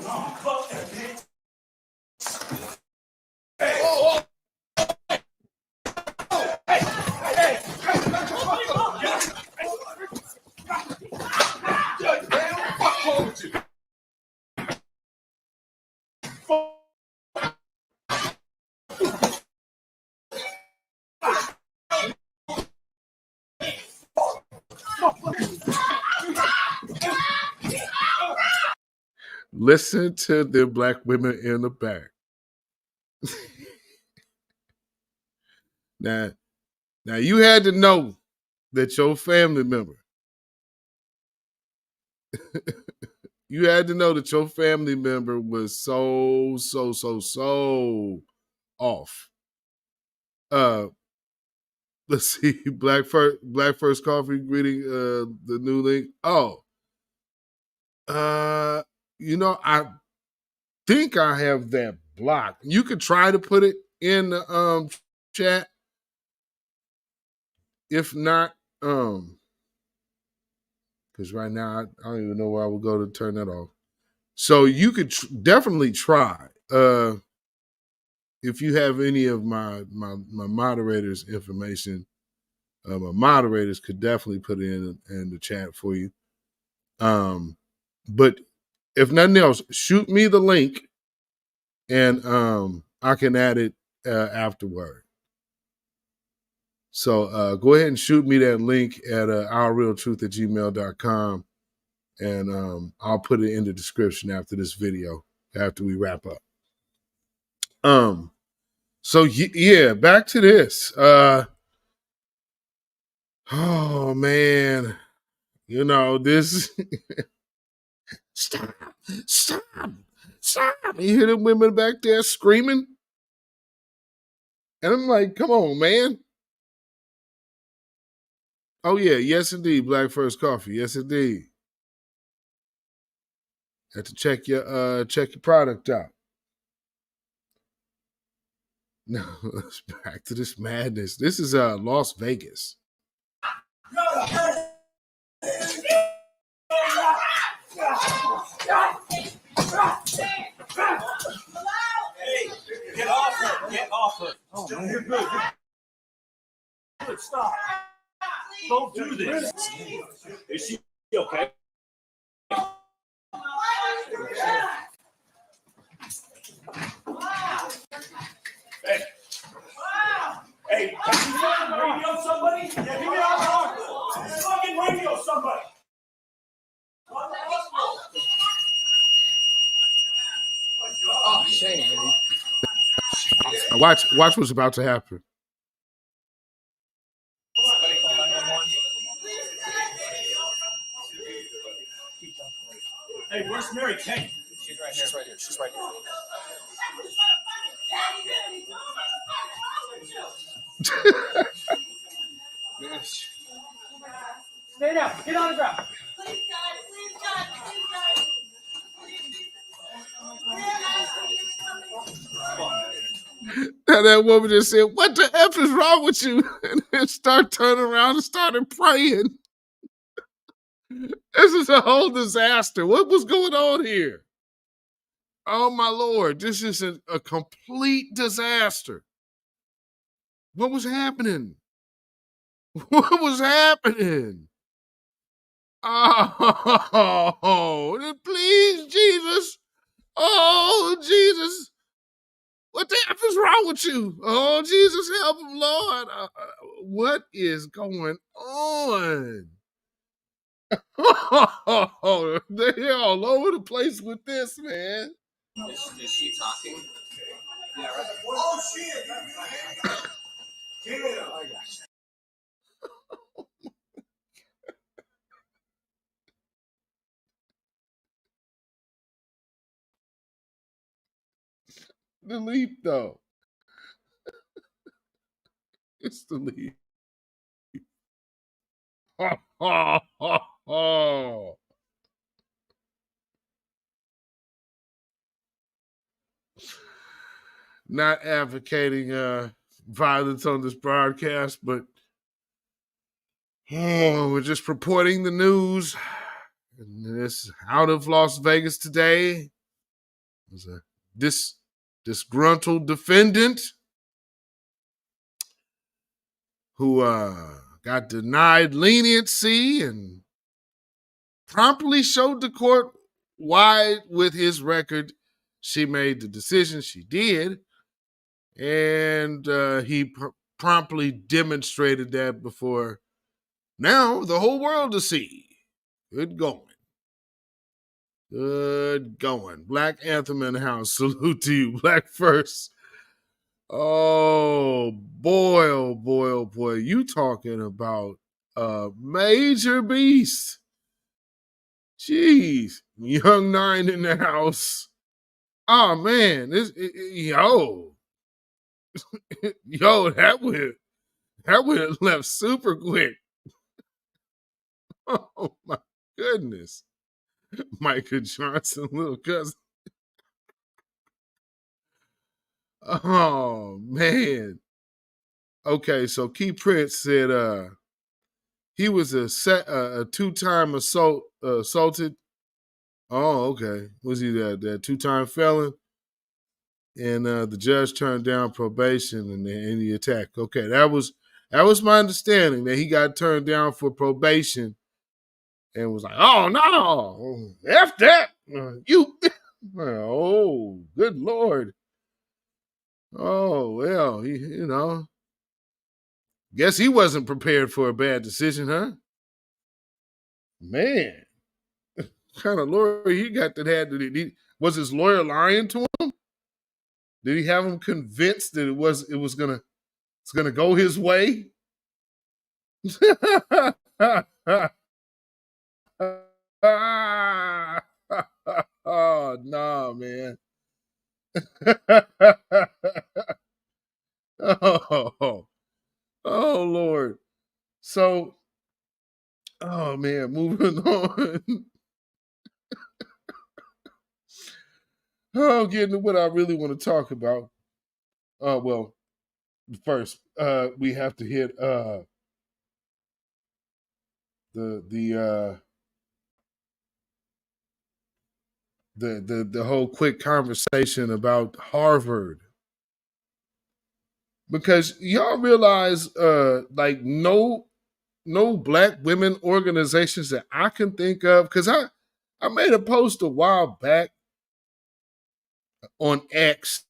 S3: Listen to the black women in the back. Now you had to know that your family member, you had to know that your family member was so off. Let's see, Black First Coffee greeting the new link. Oh, I think I have that blocked. You could try to put it in the chat. If not, because right now I don't even know where I would go to turn that off. So you could definitely try. If you have any of my moderators' information, my moderators could definitely put it in the chat for you. But if nothing else, shoot me the link, and I can add it afterward. So go ahead and shoot me that link at ourrealtruth@gmail.com, and I'll put it in the description after this video, after we wrap up. So yeah, back to this. Oh man, this. Stop! You hear the women back there screaming, and I'm like, come on, man. Oh yeah, yes indeed, Black First Coffee, yes indeed. Have to check your product out. No, let's back to this madness. This is Las Vegas.
S12: Hey, get off her! Get off her! Oh, man. You're good. Good. Stop! Don't do this. Is she okay? Hey! Hey! Can you fucking radio somebody? Yeah, give me our talk. Fucking radio somebody.
S5: Oh, shame, baby.
S3: Watch what's about to happen.
S12: Hey, where's Mary Kate?
S13: She's right here. She's right here.
S12: Stay down. Get on the ground.
S3: And that woman just said, "What the F is wrong with you?" And then start turning around and started praying. This is a whole disaster. What was going on here? Oh my Lord, this is a complete disaster. What was happening? What was happening? Oh, please, Jesus. Oh, Jesus. What the F is wrong with you? Oh, Jesus, help him, Lord. What is going on? Oh, they're all over the place with this, man.
S13: Is she talking? Yeah, right.
S12: Oh, shit. Yeah.
S3: Delete, though. It's delete. not advocating violence on this broadcast, but we're just reporting the news. And it's out of Las Vegas today. There's a disgruntled defendant who got denied leniency and promptly showed the court why, with his record, she made the decision she did. And he promptly demonstrated that before now the whole world to see. Good going. Good going. Black Anthem in the house. Salute to you. Black first. Oh boy, oh boy, oh boy. You talking about a major beast. Jeez. Young Nine in the house. Oh man. Yo, that went left super quick. Oh my goodness. Micah Johnson, little cousin. Oh man. Okay, so Key Prince said he was a two-time assaulted. Oh, okay. Was he that two-time felon? And the judge turned down probation and the attack. Okay, that was my understanding, that he got turned down for probation and was like, oh no, F that. You oh, good Lord. Oh, well, guess he wasn't prepared for a bad decision, huh? Man, what kind of lawyer he got that had to, was his lawyer lying to him? Did he have him convinced that it's gonna go his way? Oh no, man. Oh Lord. So, oh man, moving on. Oh, getting to what I really want to talk about. Well, first, we have to hit the whole quick conversation about Harvard. Because y'all realize like no black women organizations that I can think of, because I made a post a while back on X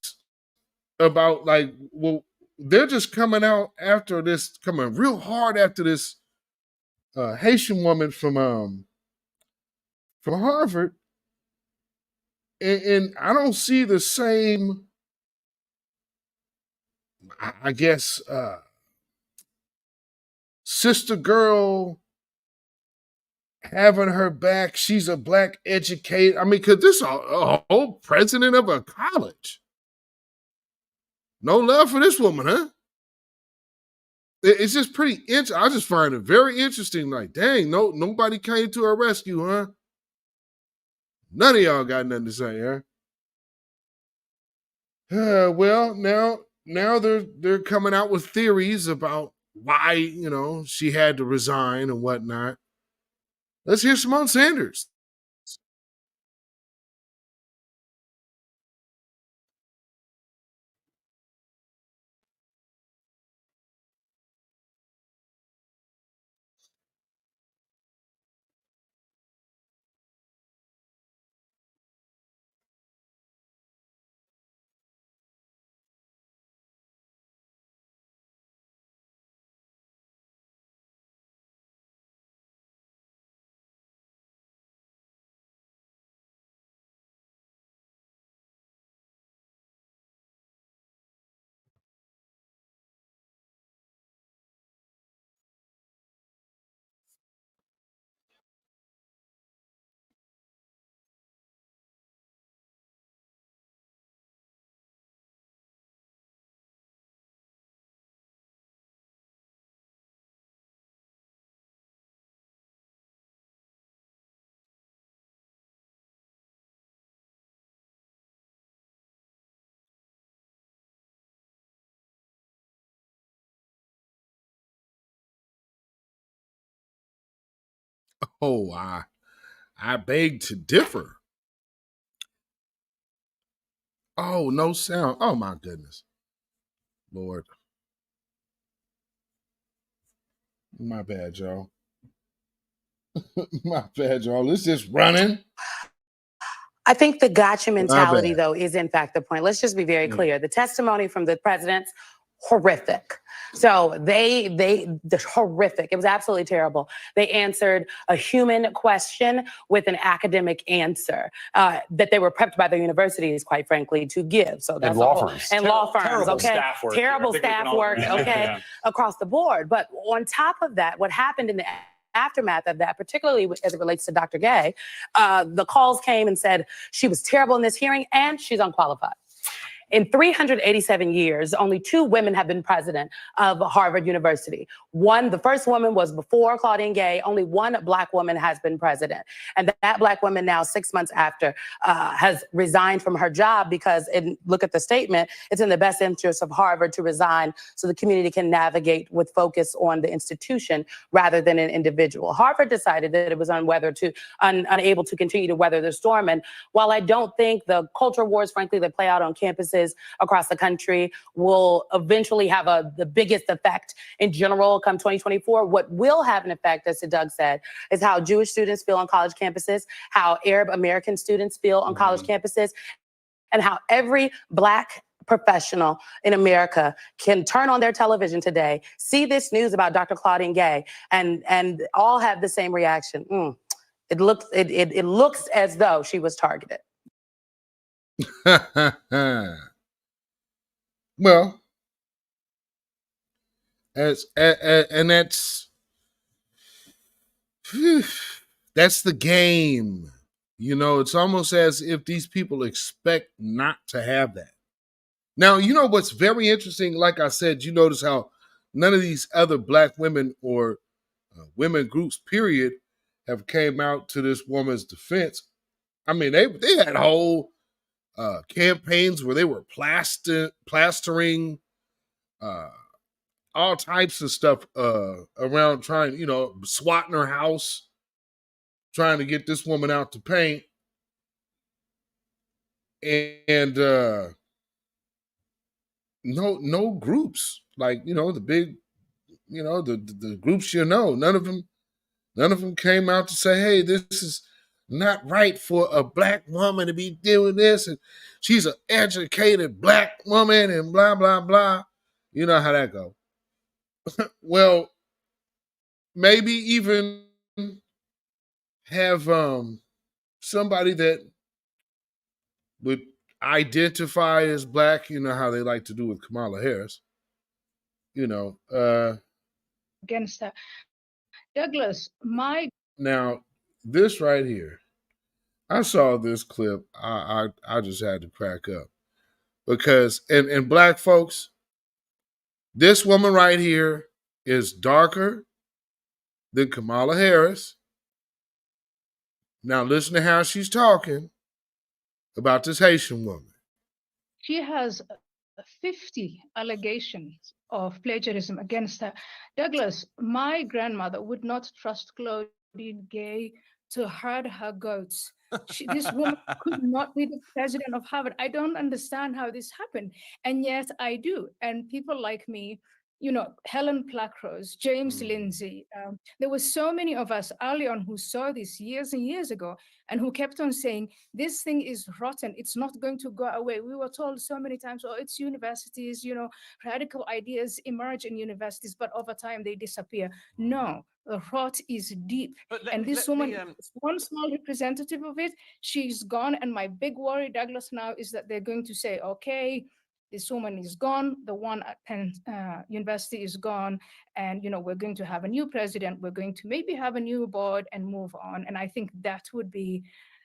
S3: about like, well, they're just coming real hard after this Haitian woman from Harvard, and I don't see the same, I guess, sister girl having her back. She's a black educator. I mean, because this a whole president of a college. No love for this woman, huh? It's just pretty interesting. I just find it very interesting. Like, dang, nobody came to her rescue, huh? None of y'all got nothing to say, huh? Well, now they're coming out with theories about why she had to resign and whatnot. Let's hear Simone Sanders. Oh, I beg to differ. Oh, no sound. Oh, my goodness. Lord. My bad, y'all. My bad, y'all. It's just running.
S14: I think the gotcha
S3: My
S14: mentality,
S3: bad.
S14: though, is in fact the point. Let's just be very clear. The testimony from the presidents, horrific. So the horrific. It was absolutely terrible. They answered a human question with an academic answer that they were prepped by their universities, quite frankly, to give. So that's
S15: and law firms.
S14: And law firms,
S15: Terrible
S14: okay?
S15: staff work.
S14: Terrible staff work, okay? Across the board. But on top of that, what happened in the aftermath of that, particularly as it relates to Dr. Gay, the calls came and said she was terrible in this hearing and she's unqualified. In 387 years, only 2 women have been president of Harvard University. The first woman was before Claudine Gay. Only 1 Black woman has been president. And that Black woman now, 6 months after, has resigned from her job because, look at the statement, it's in the best interest of Harvard to resign so the community can navigate with focus on the institution rather than an individual. Harvard decided that it was unable to continue to weather the storm. And while I don't think the culture wars, frankly, that play out on campuses across the country will eventually have the biggest effect in general come 2024. What will have an effect, as Doug said, is how Jewish students feel on college campuses, how Arab American students feel on college campuses, and how every Black professional in America can turn on their television today, see this news about Dr. Claudine Gay, and all have the same reaction. It looks as though she was targeted.
S3: Well, and that's the game. You know, it's almost as if these people expect not to have that. Now, you know what's very interesting? Like I said, you notice how none of these other Black women or women groups, period, have came out to this woman's defense. I mean, they had whole campaigns where they were plastering all types of stuff around trying, swatting her house, trying to get this woman out to paint. And no groups, like, the big, the groups, none of them came out to say, hey, this is not right for a Black woman to be doing this, and she's an educated Black woman and blah, blah, blah. You know how that goes. Well, maybe even have somebody that would identify as Black, you know how they like to do with Kamala Harris,
S9: against her. Douglas,
S3: now this right here, I saw this clip. I just had to crack up because, and Black folks, this woman right here is darker than Kamala Harris. Now listen to how she's talking about this Haitian woman.
S9: She has 50 allegations of plagiarism against her. Douglas, my grandmother would not trust Claudine Gay to herd her goats. This woman could not be the president of Harvard. I don't understand how this happened. And yet I do. And people like me, Helen Placrose, James Lindsay, there were so many of us early on who saw this years and years ago and who kept on saying, this thing is rotten. It's not going to go away. We were told so many times, oh, it's universities, radical ideas emerge in universities, but over time they disappear. No, the rot is deep. And this woman is one small representative of it. She's gone. And my big worry, Douglas, now is that they're going to say, okay, this woman is gone, the one at Penn University is gone, and we're going to have a new president, we're going to maybe have a new board and move on. And I think that would be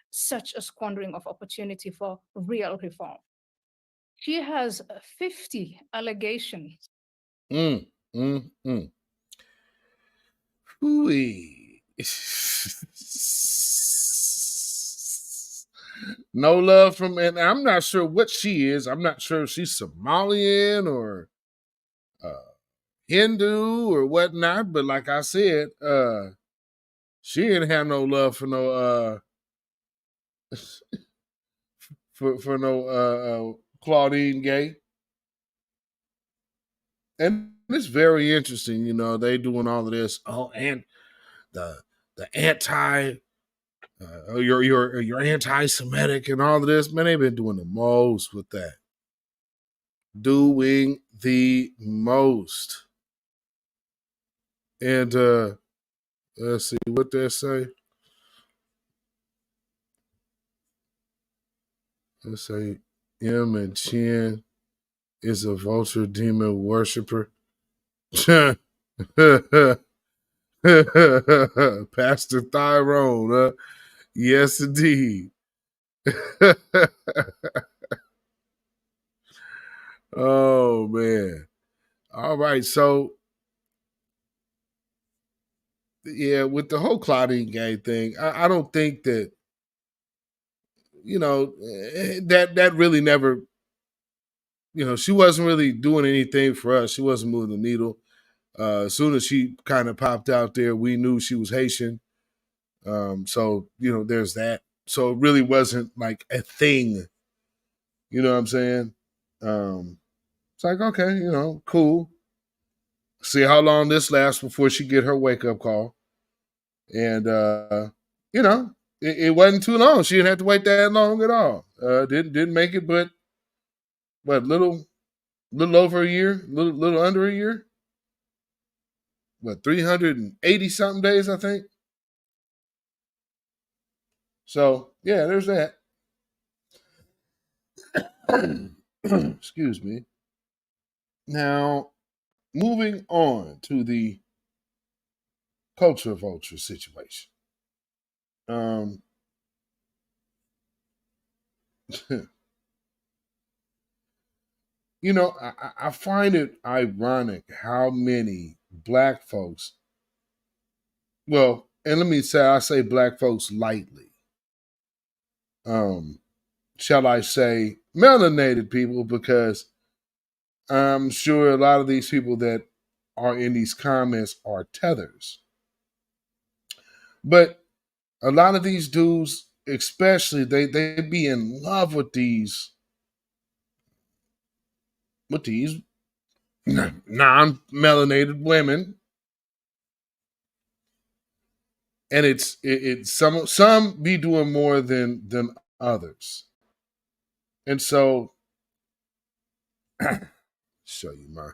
S9: such a squandering of opportunity for real reform. She has 50 allegations.
S3: Hooey. No love from, and I'm not sure what she is. I'm not sure if she's Somalian or Hindu or whatnot. But like I said, She didn't have no love for no for no Claudine Gay. And it's very interesting, they doing all of this. Oh, and the anti you're anti-Semitic and all of this. Man, they've been doing the most with that. Doing the most. And let's see what they say. Let's say M and Chin is a vulture demon worshiper. Pastor Tyrone, yes indeed. Oh man. All right, so yeah, with the whole Claudine Gay thing, I don't think that that really never, she wasn't really doing anything for us. She wasn't moving the needle. As soon as she kind of popped out there, we knew she was Haitian. So there's that. So it really wasn't like a thing. You know what I'm saying? It's like, okay, cool. See how long this lasts before she get her wake up call. And it wasn't too long. She didn't have to wait that long at all. Didn't make it, but what, little over a year, little under a year. What, 380 something days, I think. So yeah, there's that. Excuse me. Now, moving on to the culture vulture situation. I find it ironic how many black folks, well, and let me say, I say black folks lightly. Shall I say melanated people, because I'm sure a lot of these people that are in these comments are tethers. But a lot of these dudes, especially, they be in love with these non-melanated women. And it's some be doing more than others. And so show you my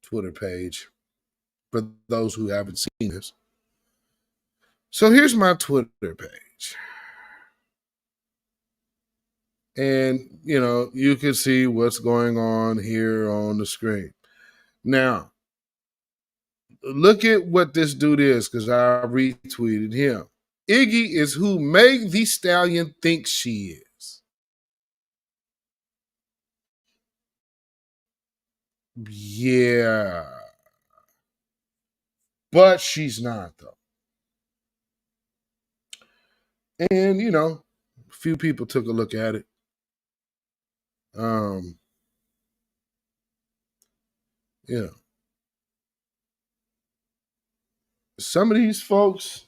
S3: Twitter page for those who haven't seen this. So here's my Twitter page. And, you can see what's going on here on the screen. Now, look at what this dude is, because I retweeted him. Iggy is who Meg Thee Stallion thinks she is. Yeah. But she's not, though. And, a few people took a look at it. Some of these folks,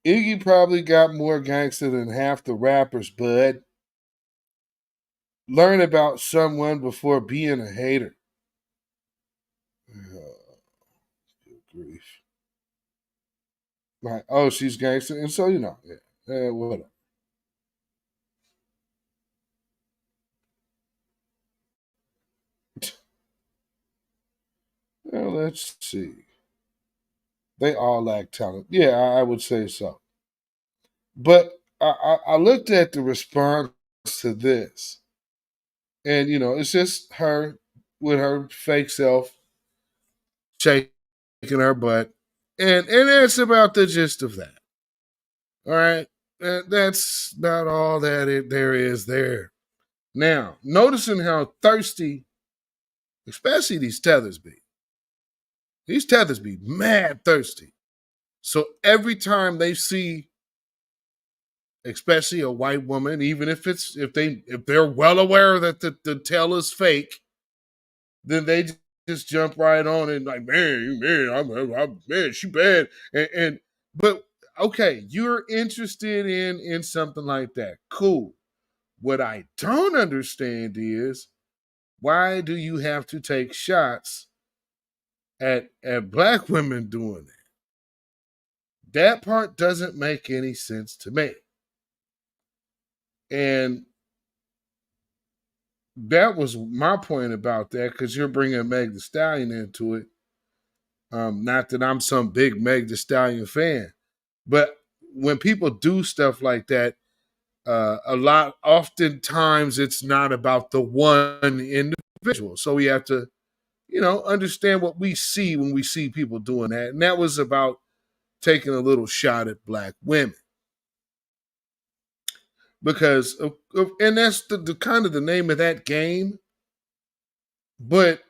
S3: Iggy probably got more gangster than half the rappers, bud. Learn about someone before being a hater. Good grief. Like, oh, she's gangster. And so, whatever. Well, let's see. They all lack talent. Yeah, I would say so. But I looked at the response to this. And, it's just her with her fake self shaking her butt. And that's about the gist of that. All right? That's about all that there is there. Now, noticing how thirsty, especially these tethers be. These tethers be mad thirsty. So every time they see, especially a white woman, even if they're well aware that the tell is fake, then they just jump right on it like, man, she bad. But okay, you're interested in something like that. Cool. What I don't understand is, why do you have to take shots at black women doing that? That part doesn't make any sense to me. And that was my point about that, because you're bringing Meg Thee Stallion into it. Not that I'm some big Meg Thee Stallion fan, but when people do stuff like that, oftentimes it's not about the one individual. So we have to, understand what we see when we see people doing that. And that was about taking a little shot at black women. Because, and that's the kind of the name of that game. But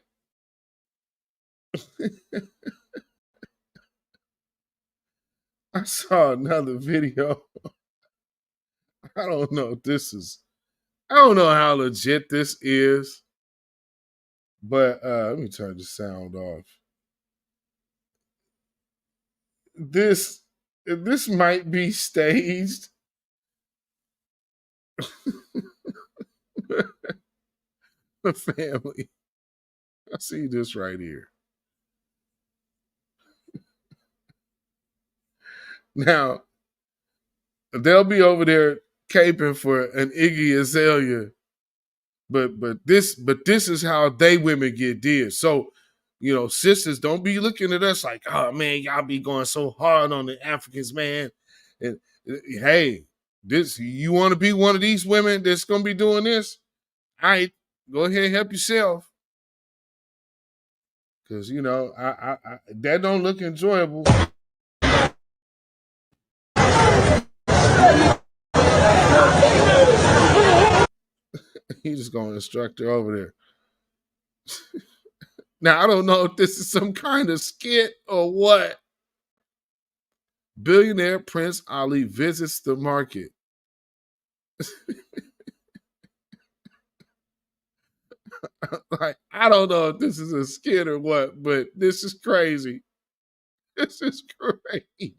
S3: I saw another video. I don't know if I don't know how legit this is, but let me turn the sound off. This might be staged. The family. I see this right here. Now, they'll be over there caping for an Iggy Azalea, but this is how they women get did. So, sisters, don't be looking at us like, oh man, y'all be going so hard on the Africans, man. And hey, you want to be one of these women that's gonna be doing this? All right, go ahead and help yourself. Because I that don't look enjoyable. He's just going to instruct her over there. Now, I don't know if this is some kind of skit or what. Billionaire Prince Ali visits the market. Like, I don't know if this is a skit or what, but this is crazy. This is crazy.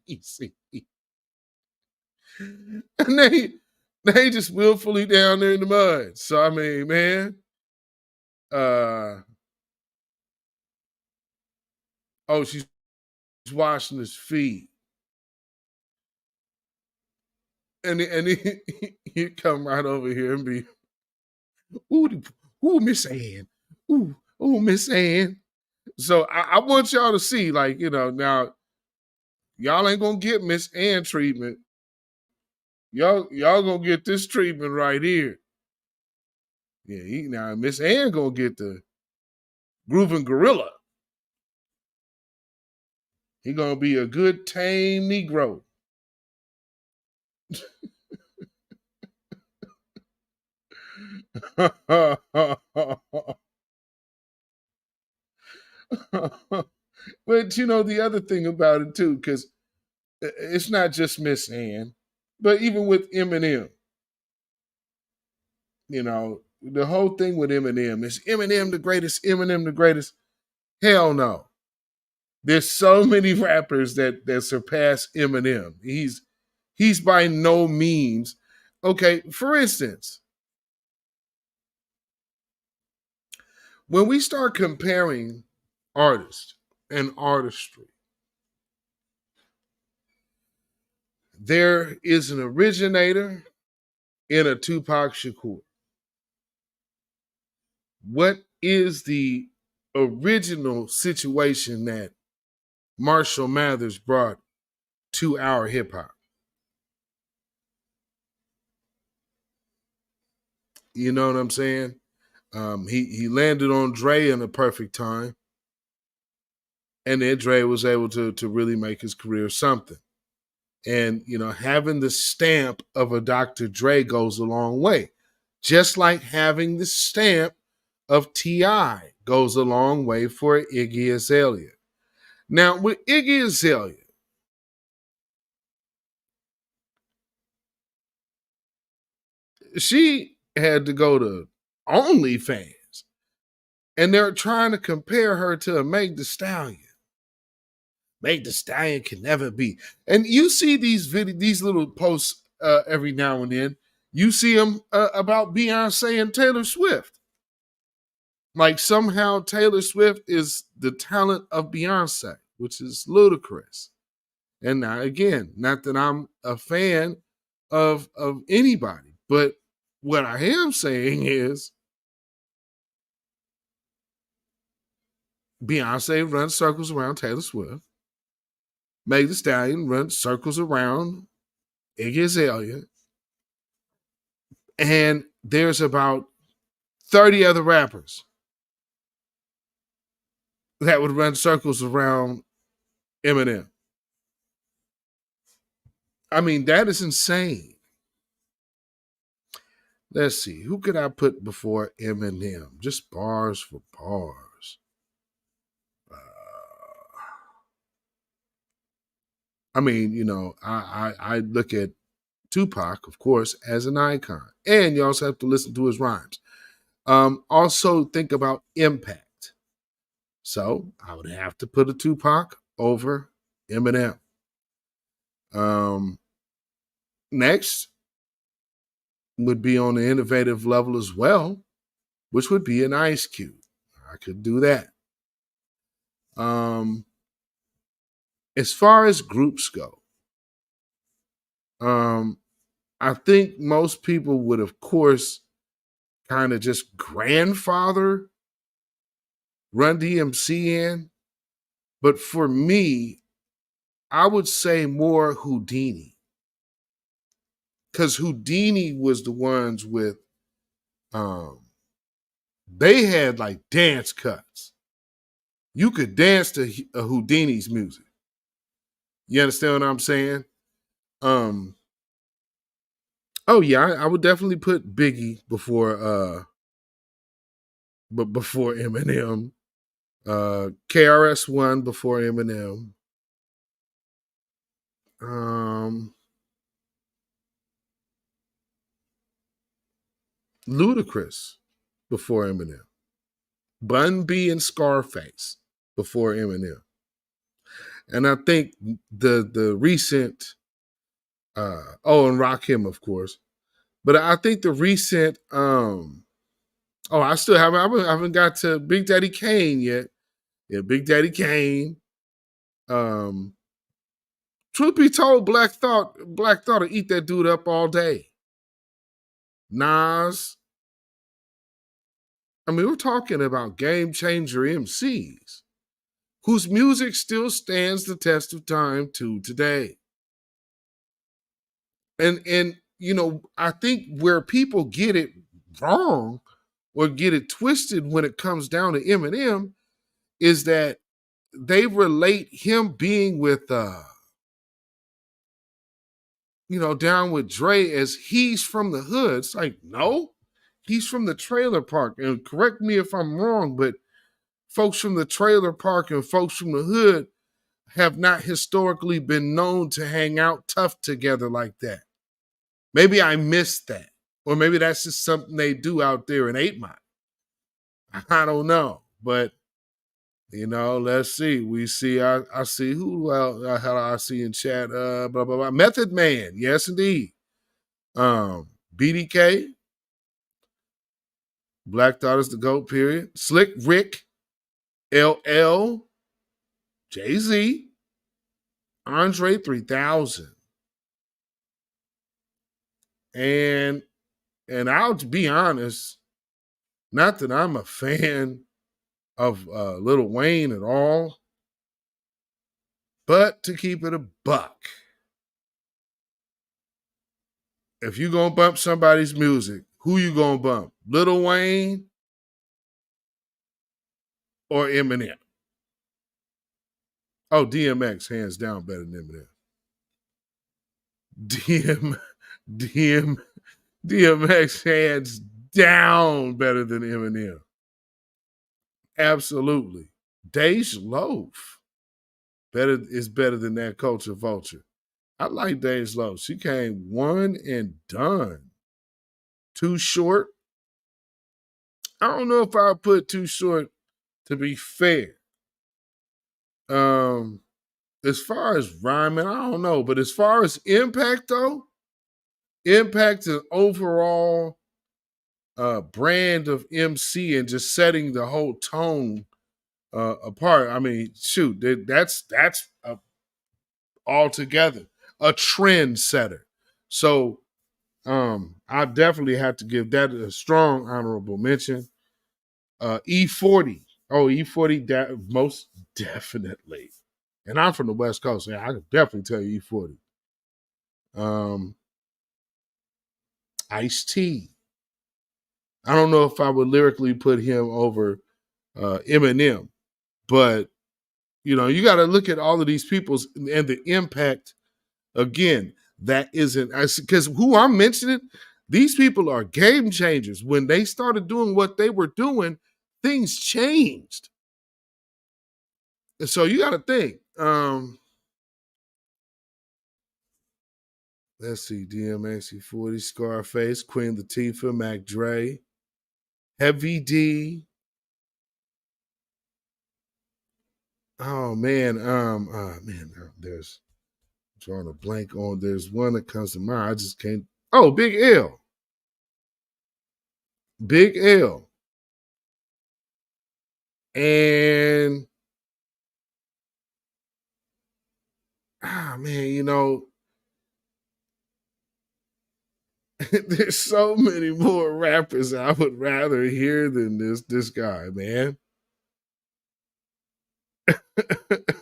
S3: And they just willfully down there in the mud. So, I mean, man, she's washing his feet. And he come right over here and be, ooh, Miss Ann. Ooh, Miss Ann. So I want y'all to see, like, now, y'all ain't gonna get Miss Ann treatment. Y'all gonna get this treatment right here. Yeah, now Miss Ann gonna get the grooving gorilla. He gonna be a good tame Negro. But the other thing about it too, because it's not just Miss Ann, but even with Eminem, the whole thing with Eminem is Eminem the greatest, Eminem the greatest. Hell no. There's so many rappers that surpass Eminem. He's by no means. Okay, for instance, when we start comparing artists and artistry, there is an originator in a Tupac Shakur. What is the original situation that Marshall Mathers brought to our hip hop? You know what I'm saying? He landed on Dre in a perfect time. And then Dre was able to really make his career something. And, having the stamp of a Dr. Dre goes a long way. Just like having the stamp of T.I. goes a long way for Iggy Azalea. Now, with Iggy Azalea, she had to go to OnlyFans And they're trying to compare her to a Meg Thee Stallion. Meg Thee Stallion can never be. And you see these little posts every now and then. You see them about Beyonce and Taylor Swift. Like somehow Taylor Swift is the talent of Beyonce, which is ludicrous. And now, again, not that I'm a fan of anybody, but what I am saying is Beyonce runs circles around Taylor Swift. Meg Thee Stallion runs circles around Iggy Azalea. And there's about 30 other rappers that would run circles around Eminem. I mean, that is insane. Let's see. Who could I put before Eminem? Just bars for bars. I mean, you know, I look at Tupac, of course, as an icon. And you also have to listen to his rhymes. Also think about impact. So I would have to put a Tupac over Eminem. Next would be on the innovative level as well, which would be an Ice Cube. I could do that. As far as groups go, I think most people would, of course, kind of just grandfather Run DMC in. But for me, I would say more Houdini. Because Houdini was the ones with, they had like dance cuts. You could dance to Houdini's music. You understand what I'm saying? Oh yeah, I would definitely put Biggie before Eminem. KRS-One before Eminem. Ludacris before Eminem. Bun B and Scarface before Eminem. And I think the recent, and Rakim, of course. But I think the recent, I haven't got to Big Daddy Kane yet. Yeah, Big Daddy Kane. Truth be told, Black Thought will eat that dude up all day. Nas. I mean, we're talking about game changer MCs whose music still stands the test of time to today. And you know, I think where people get it wrong or get it twisted when it comes down to Eminem is that they relate him being with down with Dre as he's from the hood. It's like, no, he's from the trailer park. And correct me if I'm wrong, but folks from the trailer park and folks from the hood have not historically been known to hang out tough together like that. Maybe I missed that. Or maybe that's just something they do out there in 8 Mile. I don't know. But, let's see. We see, I see who I see in chat. Blah, blah, blah. Method Man. Yes, indeed. BDK. Black Thought is the GOAT, period. Slick Rick. LL. Jay-Z. Andre 3000. And I'll be honest, not that I'm a fan of Lil Wayne at all, but to keep it a buck, if you gonna bump somebody's music, who you gonna bump? Lil Wayne or Eminem? Oh, DMX, hands down, better than Eminem. DMX, hands down, better than Eminem. Absolutely. Dej Loaf is better than that Culture Vulture. I like Dej Loaf. She came one and done. Too Short. I don't know if I'll put Too Short, to be fair. As far as rhyming, I don't know. But as far as impact, though, impact and overall brand of MC and just setting the whole tone apart. I mean, shoot, that's altogether a trend setter. So I definitely have to give that a strong honorable mention. E40. Oh, E40, most definitely. And I'm from the West Coast, so I can definitely tell you E40. Ice-T. I don't know if I would lyrically put him over Eminem, but you got to look at all of these people's and the impact. Again, that isn't because who I'm mentioning, these people are game changers. When they started doing what they were doing, things changed. And so you got to think. Let's see, DMX, E40, Scarface, Queen Latifah, Mac Dre, Heavy D. Oh man, there's drawing a blank on. There's one that comes to mind. I just can't. Oh, Big L. Big L. And man, there's so many more rappers I would rather hear than this guy, man.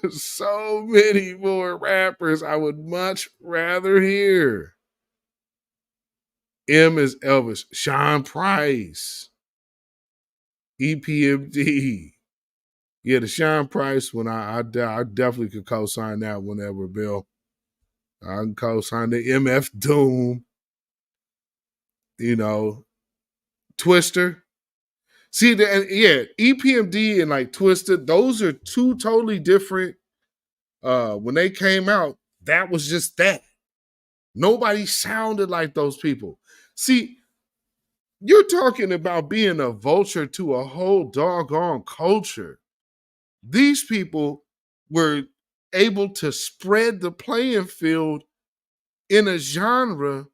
S3: So many more rappers I would much rather hear. M is Elvis, Sean Price, EPMD. Yeah, the Sean Price one, I definitely could co-sign that whenever, Bill. I can co-sign the MF Doom. Twister. See, EPMD and like Twister, those are two totally different. When they came out, that was just that. Nobody sounded like those people. See, you're talking about being a vulture to a whole doggone culture. These people were able to spread the playing field in a genre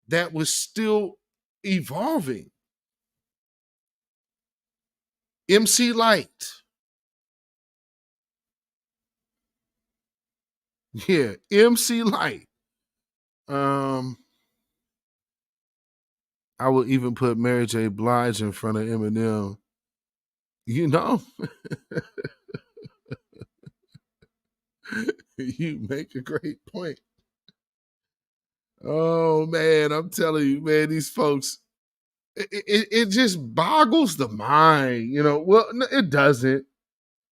S3: that was still evolving. MC Light. Yeah, MC Light. I will even put Mary J. Blige in front of Eminem. You make a great point. Oh man, I'm telling you, man, these folks, it just boggles the mind. Well, no, it doesn't.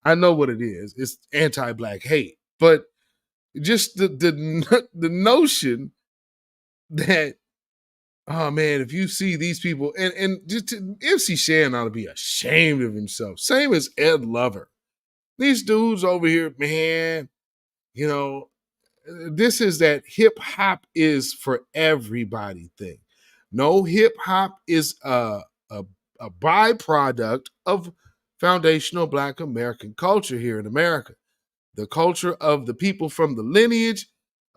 S3: I know what it is. It's anti-black hate, but just the notion that, oh man, if you see these people, and just MC Shan ought to be ashamed of himself. Same as Ed Lover. These dudes over here, man, this is that hip hop is for everybody thing. No, hip hop is a byproduct of foundational Black American culture here in America. The culture of the people from the lineage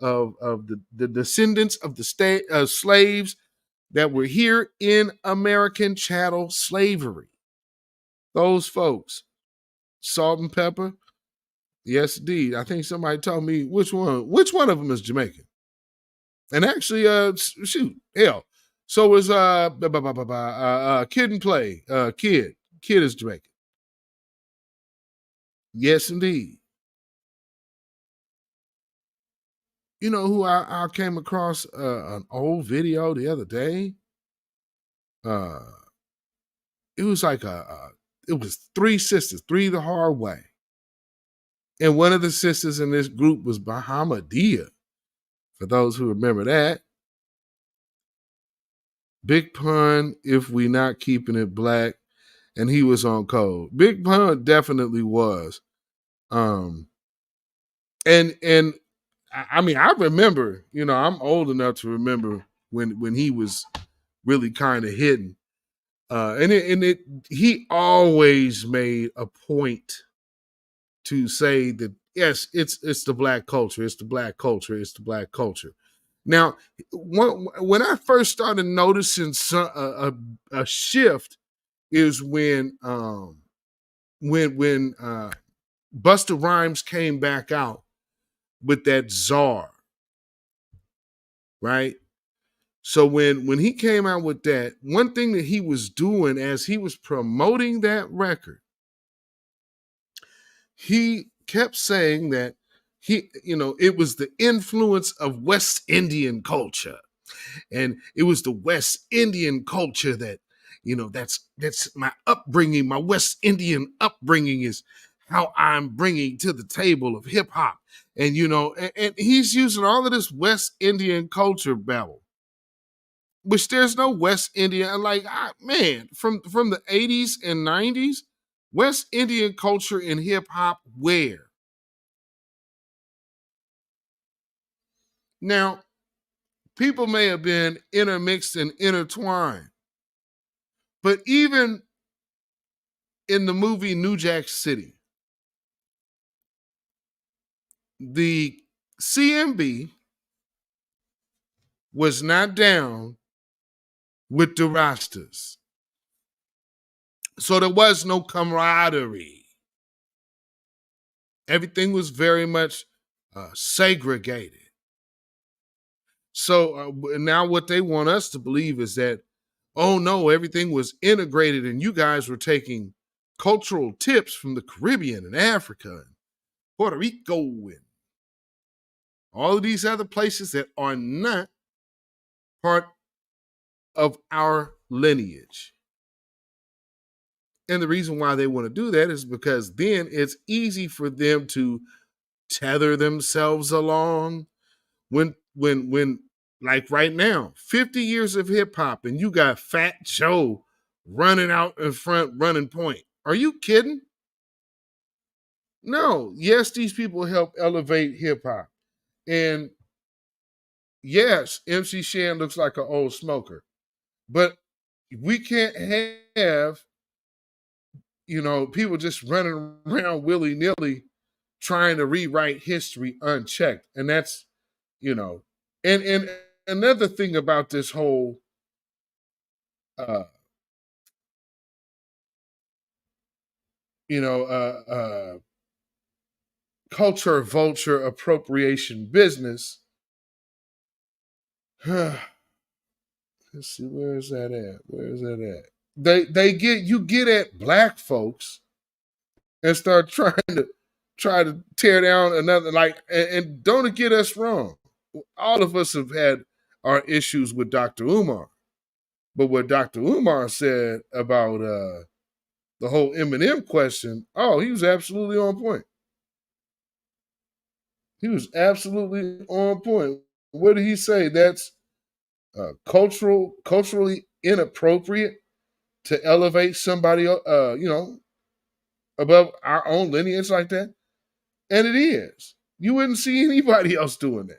S3: of the descendants of the slaves that were here in American chattel slavery. Those folks. Salt and pepper. Yes, indeed. I think somebody told me which one of them is Jamaican. And actually, shoot, hell. So is Kid and Play. Kid is Jamaican. Yes, indeed. You know who I came across an old video the other day? It was like it was three sisters, three the hard way. And one of the sisters in this group was Bahamadia. For those who remember that. Big Pun, If We Not Keeping It Black, and he was on code. Big Pun definitely was. And I mean, I remember, I'm old enough to remember when he was really kind of hidden. He always made a point to say that, yes, it's the black culture, it's the black culture, it's the black culture. Now, when I first started noticing a shift is when Busta Rhymes came back out with that czar, right? So when he came out with that, one thing that he was doing as he was promoting that record, he kept saying that it was the influence of West Indian culture. And it was the West Indian culture that, that's my upbringing. My West Indian upbringing is how I'm bringing to the table of hip hop. And, and he's using all of this West Indian culture babble, which there's no West Indian, man, from the 80s and 90s, West Indian culture in hip hop, where? Now, people may have been intermixed and intertwined, but even in the movie New Jack City, the CMB was not down with the Rastas. So there was no camaraderie. Everything was very much segregated. So now what they want us to believe is that, oh no, everything was integrated and you guys were taking cultural tips from the Caribbean and Africa and Puerto Rico and all of these other places that are not part of our lineage. And the reason why they want to do that is because then it's easy for them to tether themselves along when like right now, 50 years of hip hop and you got Fat Joe running out in front, running point. Are you kidding? No. Yes, these people help elevate hip hop. And yes, MC Shan looks like an old smoker. But we can't have, people just running around willy-nilly trying to rewrite history unchecked. And that's, and another thing about this whole culture vulture appropriation business. Let's see, where is that at? They get at black folks and start trying to tear down another, and don't get us wrong. All of us have had our issues with Dr. Umar. But what Dr. Umar said about the whole Eminem question, he was absolutely on point. He was absolutely on point. What did he say? That's culturally inappropriate to elevate somebody, above our own lineage like that. And it is. You wouldn't see anybody else doing that.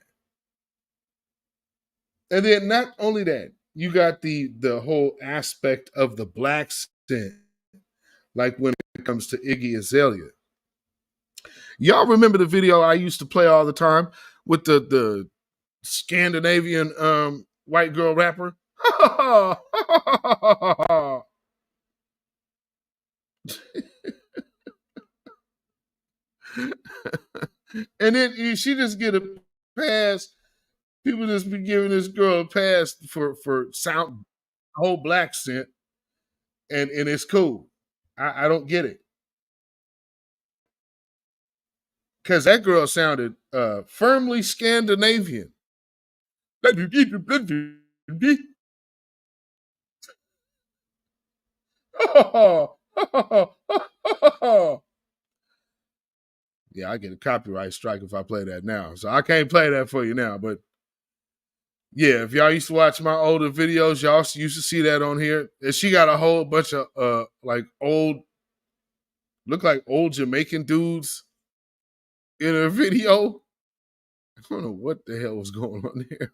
S3: And then not only that, you got the whole aspect of the black sin, like when it comes to Iggy Azalea. Y'all remember the video I used to play all the time with the Scandinavian white girl rapper? And then she just get a pass. People just be giving this girl a pass for sound whole black scent, and it's cool. I don't get it. Because that girl sounded firmly Scandinavian. Yeah, I get a copyright strike if I play that now. So I can't play that for you now. But yeah, if y'all used to watch my older videos, y'all used to see that on here. And she got a whole bunch of look like old Jamaican dudes in her video. I don't know what the hell was going on there.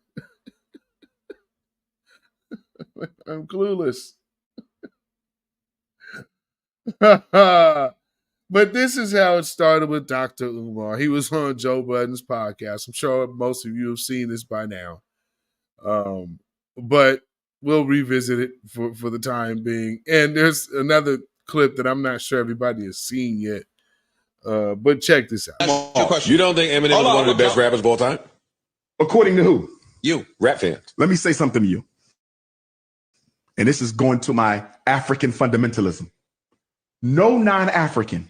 S3: I'm clueless. But this is how it started with Dr. Umar. He was on Joe Budden's podcast. I'm sure most of you have seen this by now. But we'll revisit it for the time being. And there's another clip that I'm not sure everybody has seen yet. But check this out.
S15: You don't think Eminem is one of the best rappers of all time?
S16: According to who?
S15: You, rap fans.
S16: Let me say something to you. And this is going to my African fundamentalism. No non-African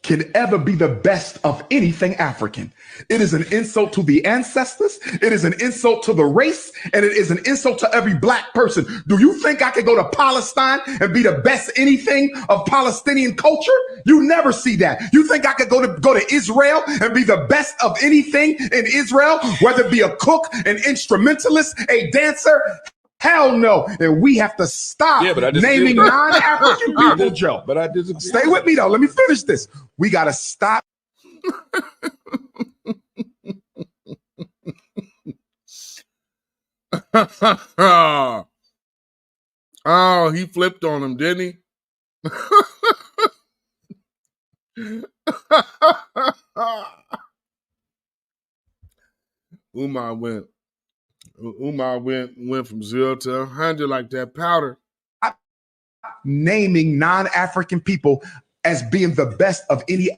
S16: can ever be the best of anything African. It is an insult to the ancestors. It is an insult to the race. And it is an insult to every black person. Do you think I could go to Palestine and be the best anything of Palestinian culture? You never see that. You think I could go to Israel and be the best of anything in Israel, whether it be a cook, an instrumentalist, a dancer? Hell no. And we have to stop naming non-African people, Joe.
S15: But I disagree.
S16: Stay with me, though. Let me finish this. We got to stop.
S3: Oh, he flipped on him, didn't he? Umar went from 0 to 100 like that powder.
S16: Naming non-African people as being the best of any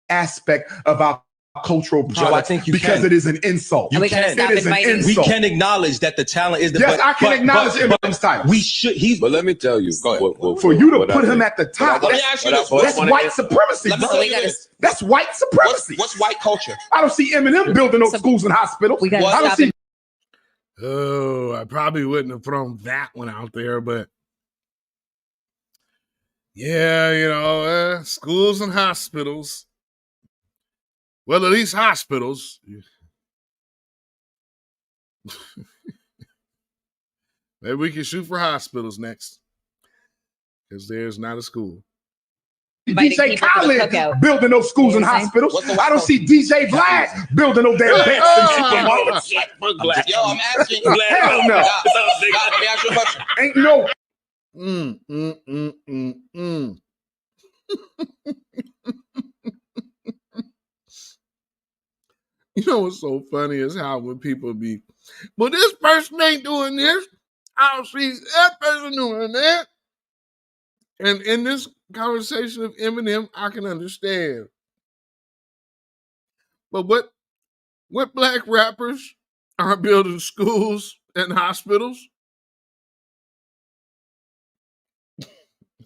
S16: aspect of our cultural products,
S17: Joe, I think you
S16: because
S17: can.
S16: it is an insult.
S17: You can.
S16: It is an insult.
S17: We can acknowledge that the talent is the
S16: Yes, I can acknowledge Eminem's title.
S17: We should.
S15: But let me tell you.
S16: For you to put him at the top,
S17: Let me ask you this.
S16: that's white supremacy.
S17: Let me
S16: bro.
S17: tell you this.
S16: That's white supremacy.
S17: What's white culture?
S16: I don't see Eminem building no schools and hospitals. I don't see.
S3: Oh, I probably wouldn't have thrown that one out there, but yeah, schools and hospitals. Well, at least hospitals. Maybe we can shoot for hospitals next, because there's not a school.
S16: DJ Khaled building those schools and hospitals. I don't see DJ Vlad building no damn beds.
S17: Yo, I'm asking you.
S16: Hell no.
S17: Let me ask you a question.
S16: Ain't no.
S3: You know what's so funny is how when people be, well, this person ain't doing this. I don't see that person doing that. And in this conversation of Eminem, I can understand. But what black rappers are building schools and hospitals?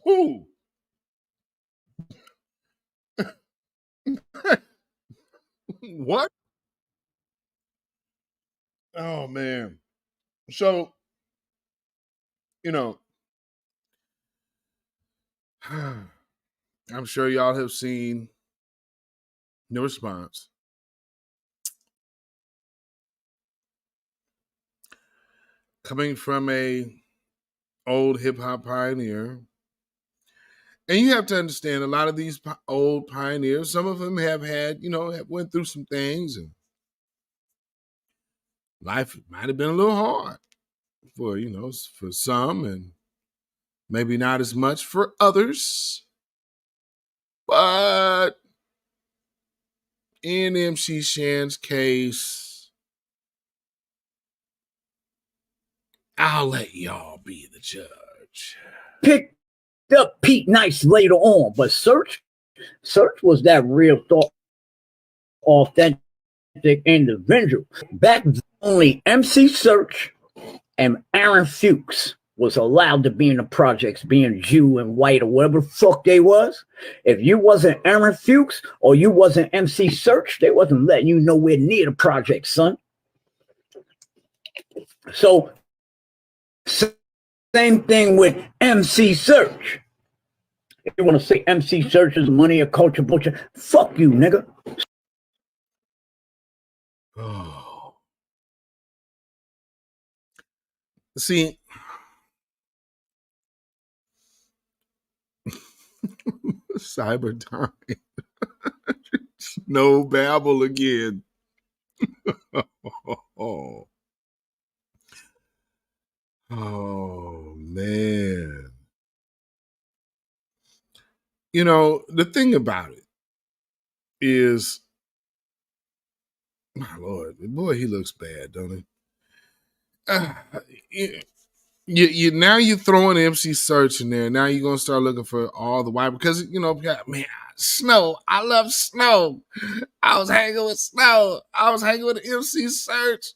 S3: Who? What? Oh, man. So, I'm sure y'all have seen the response. Coming from a old hip-hop pioneer. And you have to understand, a lot of these old pioneers, some of them have had, have went through some things, and life might have been a little hard for some, and maybe not as much for others. But in MC Shan's case, I'll let y'all be the judge.
S18: Picked up Pete Nice later on, but Search was that real thought, authentic individual. Back then, only MC Search and Aaron Fuchs was allowed to be in the projects, being Jew and white or whatever the fuck they was. If you wasn't Aaron Fuchs or you wasn't MC Search, they wasn't letting you nowhere near the project, son. So, same thing with MC Search. If you want to say MC Search is money or culture butcher, fuck you, nigga.
S3: Oh. See, cyber time. No babble again. Oh, man. You know, the thing about it is, my Lord, boy, he looks bad, don't he? You now you're throwing MC Search in there. Now you're gonna start looking for all the white because man, Snow. I love Snow. I was hanging with Snow. I was hanging with MC Search.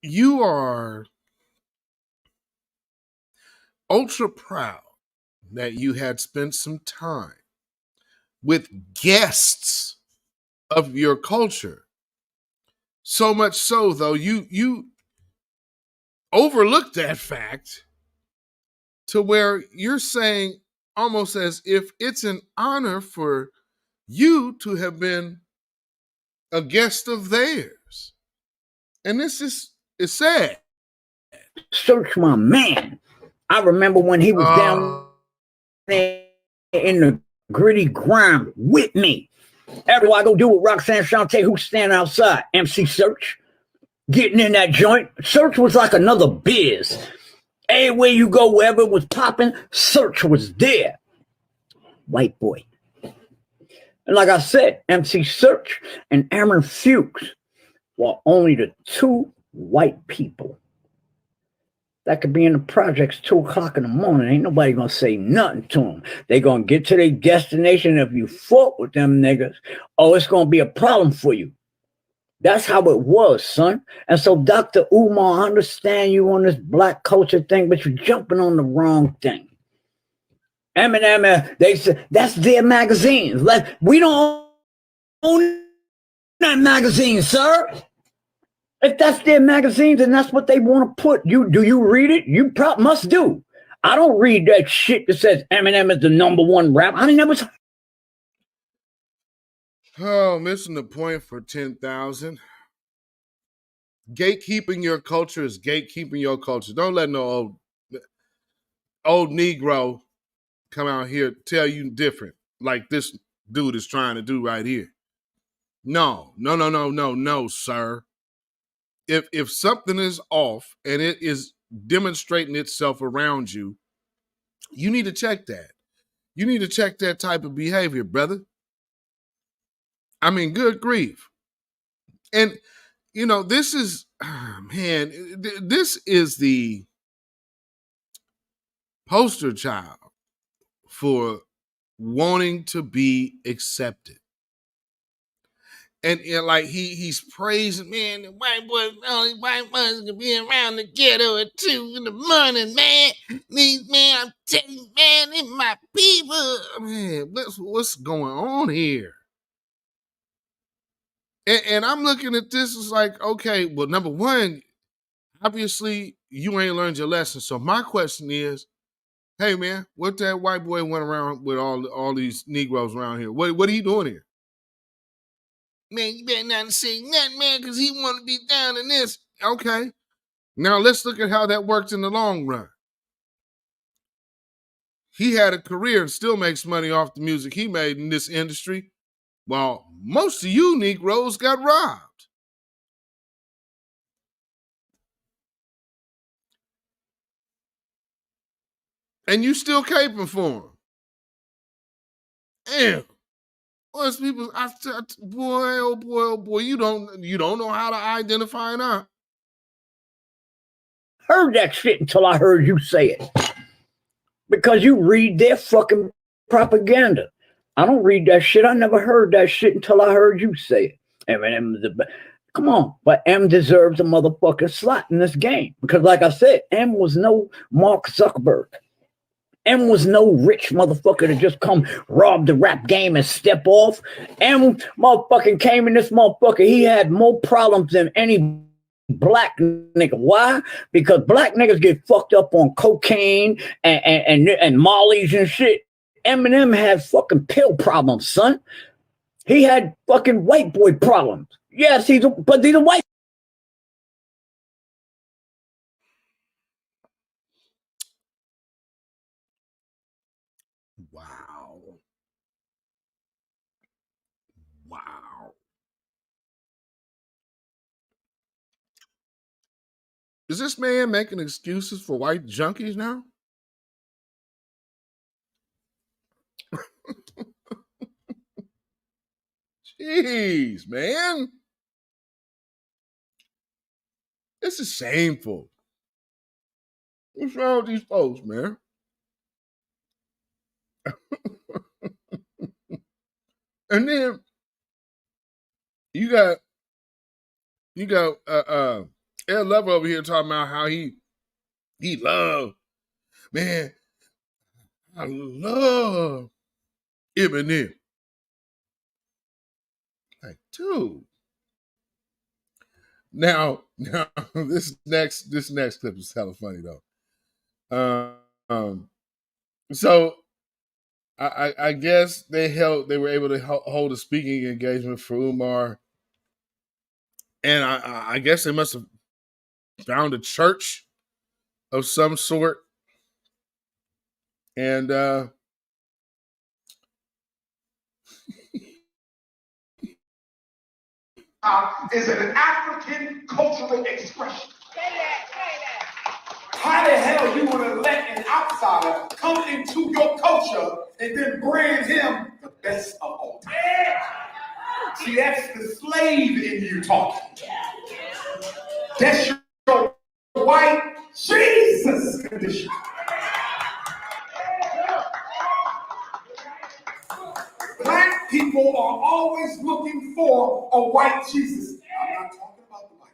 S3: You are ultra proud that you had spent some time with guests of your culture. So much so, though, you overlooked that fact to where you're saying almost as if it's an honor for you to have been a guest of theirs. And this is sad.
S18: Search my man. I remember when he was down there in the gritty grime with me. Everywhere I go do with Roxanne Shante, who's standing outside, MC Search, getting in that joint. Search was like another biz. Everywhere you go, wherever it was popping, Search was there. White boy. And like I said, MC Search and Aaron Fuchs were only the two white people that could be in the projects 2 o'clock in the morning. Ain't nobody gonna say nothing to them. They gonna get to their destination. If you fought with them niggas, oh, it's gonna be a problem for you. That's how it was, son. And so, Dr. Umar, I understand you on this black culture thing, but you're jumping on the wrong thing. Eminem, they said that's their magazines. We don't own that magazine, sir. If that's their magazines and that's what they want to put, do you read it? You must do. I don't read that shit that says Eminem is the #1 rapper. I never.
S3: Oh, missing the point for 10,000. Gatekeeping your culture is gatekeeping your culture. Don't let no old Negro come out here tell you different, like this dude is trying to do right here. No, sir. If something is off and it is demonstrating itself around you, you need to check that. You need to check that type of behavior, brother. I mean, good grief. And, this is, this is the poster child for wanting to be accepted. And like he's praising, man, the white boys, only white boys can be around the ghetto at 2 in the morning, man. These, man, I'm telling you, man, it's my people. Man, what's going on here? And I'm looking at this as like, okay, well, number one, obviously you ain't learned your lesson. So my question is, hey man, what that white boy went around with all these Negroes around here? What are you doing here? Man, you better not say nothing, man, because he want to be down in this. Okay. Now let's look at how that worked in the long run. He had a career and still makes money off the music he made in this industry, while most of you Negroes got robbed. And you still caping for him. Damn. Well, people, boy, oh boy, you don't know how to identify now.
S18: Heard that shit until I heard you say it. Because you read their fucking propaganda. I don't read that shit. I never heard that shit until I heard you say it. Eminem, come on, but M deserves a motherfucking slot in this game. Because like I said, M was no Mark Zuckerberg. M was no rich motherfucker to just come rob the rap game and step off. M motherfucking came in this motherfucker. He had more problems than any black nigga. Why? Because black niggas get fucked up on cocaine and mollies and shit. Eminem had fucking pill problems, son. He had fucking white boy problems. Yes, but he's a white.
S3: Wow. Is this man making excuses for white junkies now? Jeez, man. This is shameful. What's wrong with these folks, man? And then you got Ed Lover over here talking about how he loved, man, I love Eminem. Like, dude. Now this next clip is hella funny though. So I guess they were able to hold a speaking engagement for Umar, and I guess they must have found a church of some sort, and
S16: is an African cultural expression. How the hell you want to let an outsider come into your culture and then brand him the best of all time? See, that's the slave in you talking. That's your white Jesus condition. Black people are always looking for a white Jesus. I'm not talking about the Bible.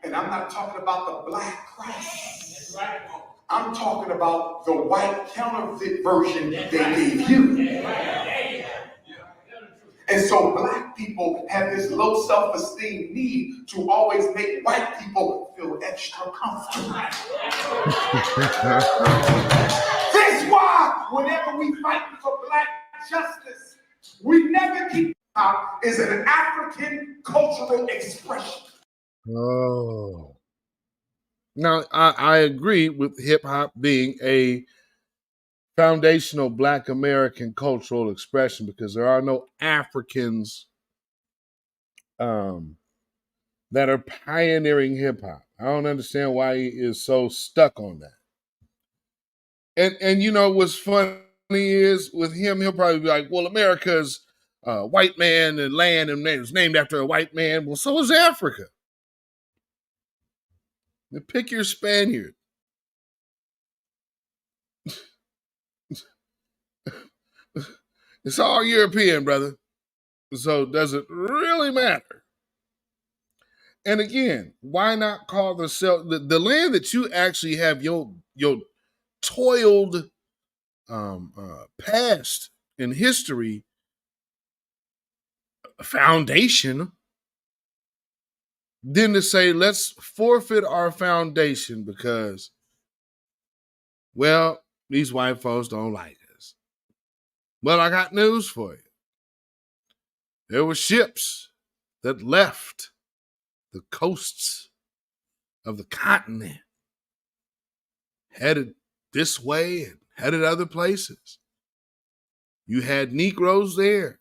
S16: And I'm not talking about the black Christ. I'm talking about the white counterfeit version they gave you. And so black people have this low self-esteem need to always make white people feel extra comfortable. That's why whenever we fight for black justice, we never keep up is an African cultural expression.
S3: Oh. Now, I agree with hip-hop being a foundational Black American cultural expression because there are no Africans that are pioneering hip-hop. I don't understand why he is so stuck on that. And you know what's funny is with him, he'll probably be like, well, America's white man and land and it was named after a white man. Well, so is Africa. Now pick your Spaniard. It's all European, brother. So does it really matter? And again, why not call the land that you actually have your toiled past in history foundation, then to say let's forfeit our foundation because, well, these white folks don't like us. Well, I got news for you. There were ships that left the coasts of the continent, headed this way and headed other places. You had Negroes there.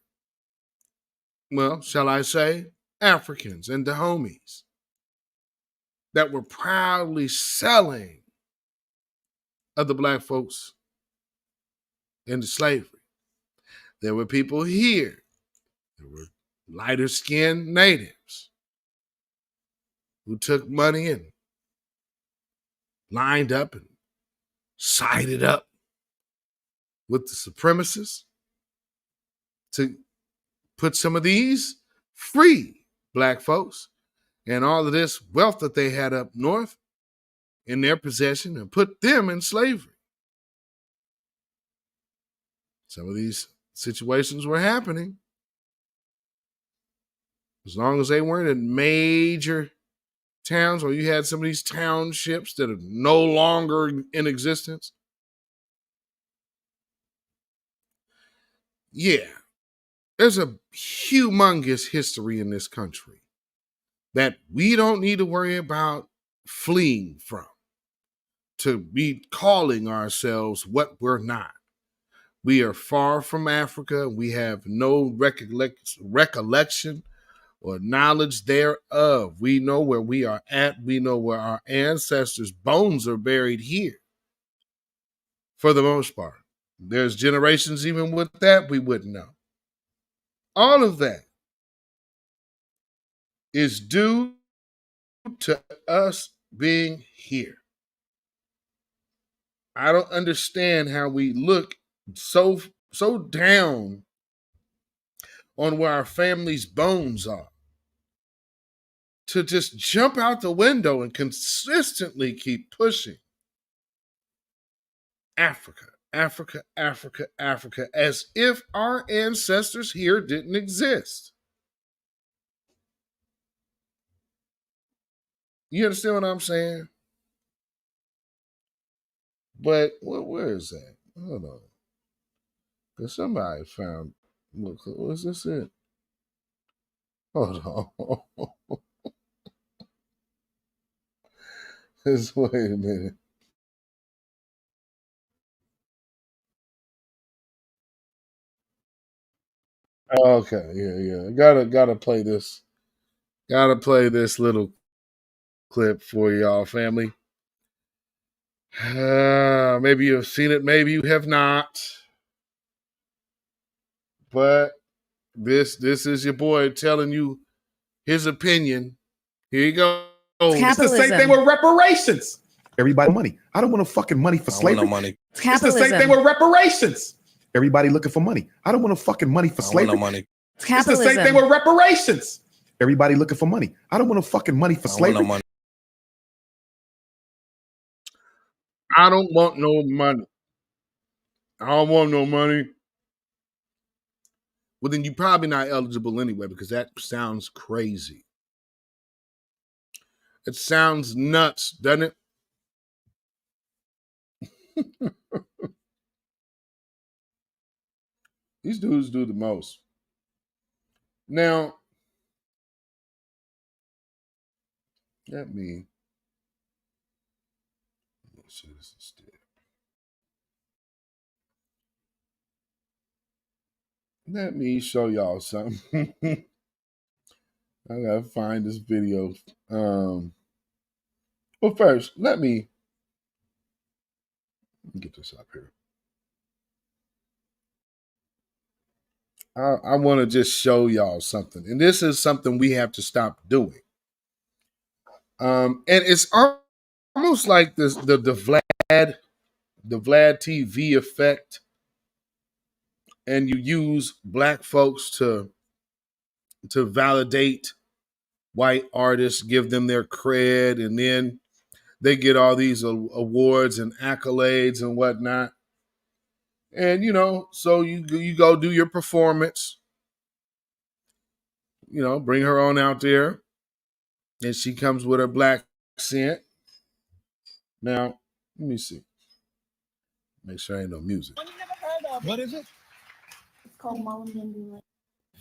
S3: Well, shall I say, Africans and Dahomies that were proudly selling other black folks into slavery. There were people here. There were lighter skinned natives who took money and lined up and sided up with the supremacists to put some of these free black folks and all of this wealth that they had up north in their possession and put them in slavery. Some of these situations were happening. As long as they weren't in major towns or you had some of these townships that are no longer in existence. Yeah, there's a humongous history in this country that we don't need to worry about fleeing from, to be calling ourselves what we're not. We are far from Africa. We have no recollection or knowledge thereof. We know where we are at. We know where our ancestors' bones are buried here, for the most part. There's generations even with that we wouldn't know. All of that is due to us being here. I don't understand how we look so down on where our family's bones are, to just jump out the window and consistently keep pushing Africa, Africa, Africa, Africa, as if our ancestors here didn't exist. You understand what I'm saying? But where is that? Hold on. Because somebody found, look, was this it? Hold on. Just wait a minute. Okay, yeah. Gotta play this. Gotta play this little clip for y'all, family. Maybe you've seen it, maybe you have not. But this is your boy telling you his opinion. Here you go.
S16: It's the same thing with reparations. Everybody money. I don't want no fucking money for slavery.
S17: No money.
S16: It's the same thing with reparations. Everybody looking for money. I don't want no fucking money for slavery.
S17: No money.
S16: It's the same thing with reparations. Everybody looking for money. I don't want no fucking money for slavery.
S17: No money.
S3: I don't want no money. I don't want no money. Well, then you're probably not eligible anyway, because that sounds crazy. It sounds nuts, doesn't it? These dudes do the most. Now, let me see this instead. Let me show y'all something. I gotta find this video. Well, first, let me get this up here. I want to just show y'all something, and this is something we have to stop doing. And it's almost like this the Vlad TV effect, and you use black folks to validate white artists, give them their cred, and then they get all these awards and accolades and whatnot. And, so you go do your performance, bring her on out there, and she comes with her black accent. Now, let me see. Make sure I ain't no music.
S19: What is it?
S20: It's called Mulligan.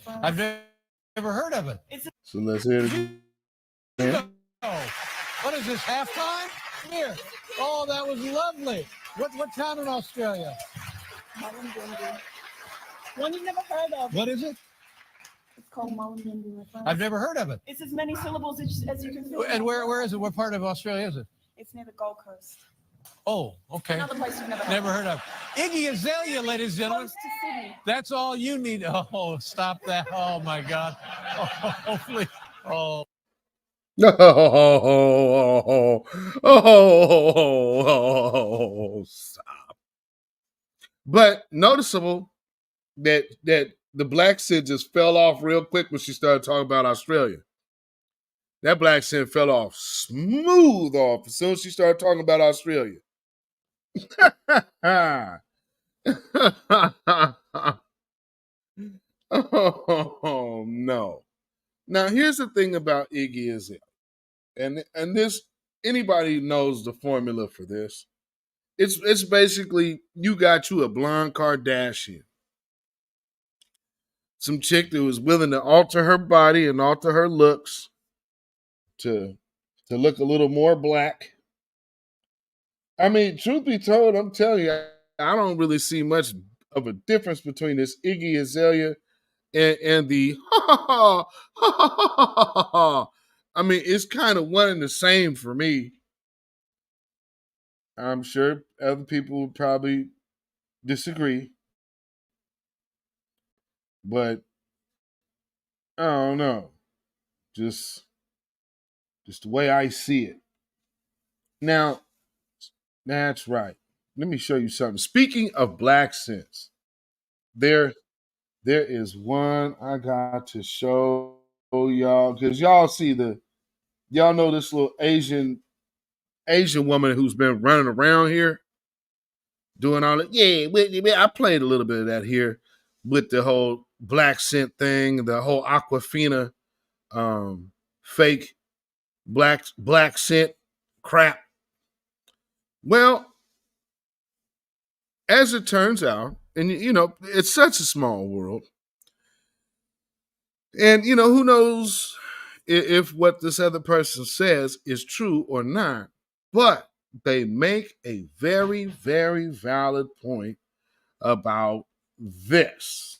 S19: I've never heard of it.
S3: So let's hear it again.
S19: What is this, halftime? Here. Oh, that was lovely. What town in Australia?
S20: One you've never heard of.
S19: What is it?
S20: It's called Mulligan.
S19: I've never heard of it.
S20: It's as many syllables as you can fit.
S19: And where is it? What part of Australia is it?
S20: It's near the Gold Coast.
S19: Oh, okay.
S20: Another place you've
S19: never heard of. Iggy Azalea, ladies and gentlemen.
S20: Close to Sydney.
S19: That's all you need. Oh, stop that. Oh, my God. Oh, please. Oh.
S3: Stop. But noticeable that the black Sid just fell off real quick when she started talking about Australia. That black Sid fell off smooth off as soon as she started talking about Australia. Oh, no. Now, here's the thing about Iggy Azalea. And this, anybody knows the formula for this. It's basically, you got you a blonde Kardashian. Some chick that was willing to alter her body and alter her looks to look a little more black. I mean, truth be told, I'm telling you, I don't really see much of a difference between this Iggy Azalea and the I mean, it's kind of one and the same for me. I'm sure other people would probably disagree, but I don't know. Just the way I see it. Now, that's right. Let me show you something. Speaking of black sense, there is one I got to show y'all because y'all know this little Asian woman who's been running around here doing all that. Yeah, I played a little bit of that here with the whole black scent thing, the whole Aquafina fake black scent crap. Well, as it turns out, and it's such a small world, and who knows if what this other person says is true or not, but they make a very, very valid point about this.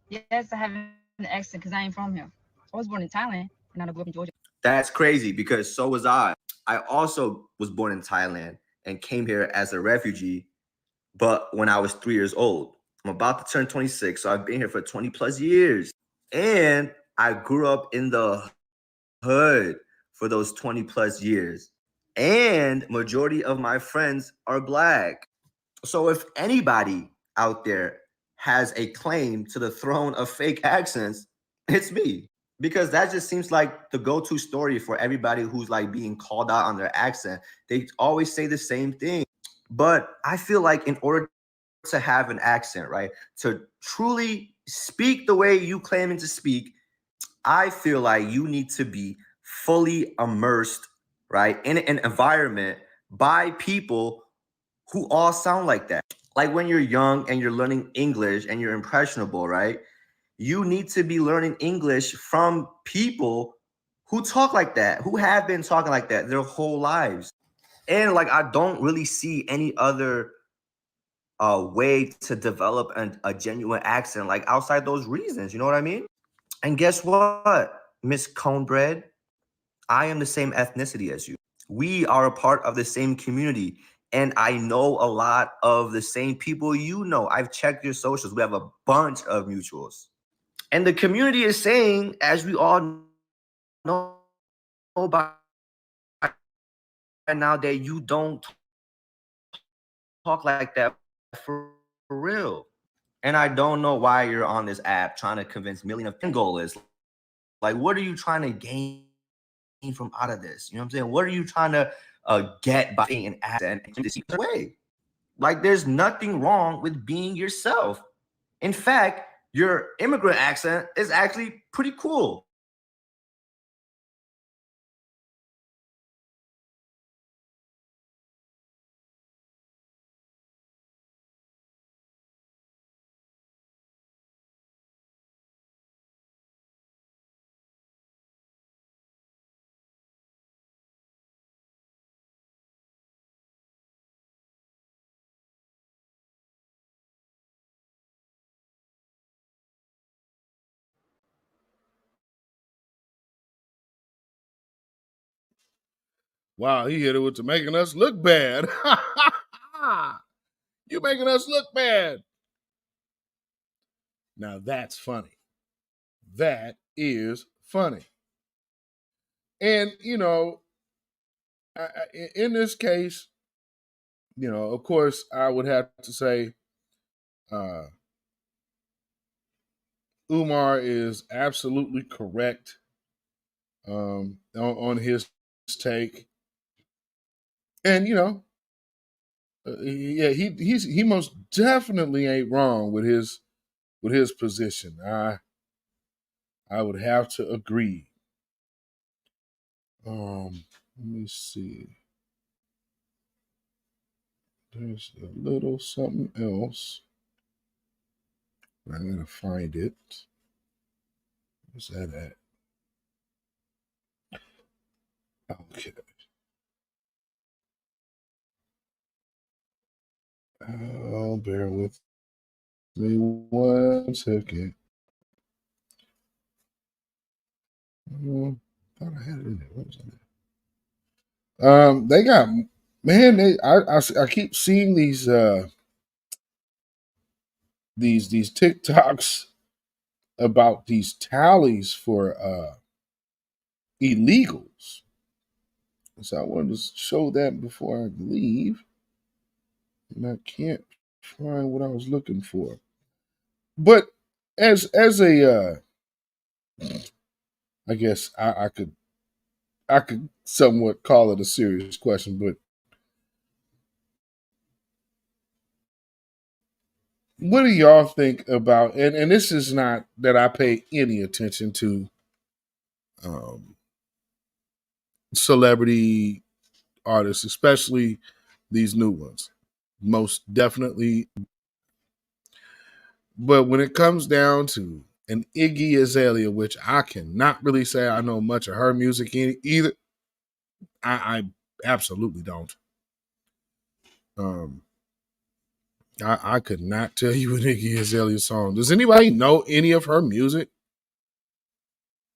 S21: Yes, I have an accent because I ain't from here. I was born in Thailand and I grew up in Georgia.
S22: That's crazy because so was I. I also was born in Thailand and came here as a refugee, but when I was 3 years old. I'm about to turn 26, so I've been here for 20 plus years. And I grew up in the hood for those 20 plus years. And majority of my friends are black. So if anybody out there has a claim to the throne of fake accents, it's me. Because that just seems like the go-to story for everybody who's like being called out on their accent. They always say the same thing. But I feel like in order to have an accent, right, to truly speak the way you claiming to speak, I feel like you need to be fully immersed, right, in an environment by people who all sound like that. Like when you're young and you're learning English and you're impressionable, right? You need to be learning English from people who talk like that, who have been talking like that their whole lives. And like, I don't really see any other way to develop a genuine accent, like outside those reasons, you know what I mean? And guess what, Miss Conebread? I am the same ethnicity as you. We are a part of the same community. And I know a lot of the same people you know. I've checked your socials. We have a bunch of mutuals. And the community is saying, as we all know by now, that you don't talk like that for real. And I don't know why you're on this app trying to convince millions of goal is. Like, what are you trying to gain from out of this? You know what I'm saying? What are you trying to get by being an accent in this way? Like, there's nothing wrong with being yourself. In fact, your immigrant accent is actually pretty cool.
S3: Wow, he hit it with the making us look bad. You making us look bad. Now that's funny. That is funny. And, in this case, of course, I would have to say Umar is absolutely correct on his take. And, yeah, he most definitely ain't wrong with his position. I would have to agree. Let me see. There's a little something else. I'm gonna find it. Where's that at? Okay. Oh, bear with Give me 1 second. Thought I had it in there. What was it? They got, man. I keep seeing these TikToks about these tallies for illegals. So I wanted to show that before I leave, and I can't find what I was looking for. But as a, I guess I could somewhat call it a serious question, but what do y'all think about? And this is not that I pay any attention to celebrity artists, especially these new ones. Most definitely. But when it comes down to an Iggy Azalea, which I cannot really say I know much of her music either, I absolutely don't. I could not tell you an Iggy Azalea song. Does anybody know any of her music?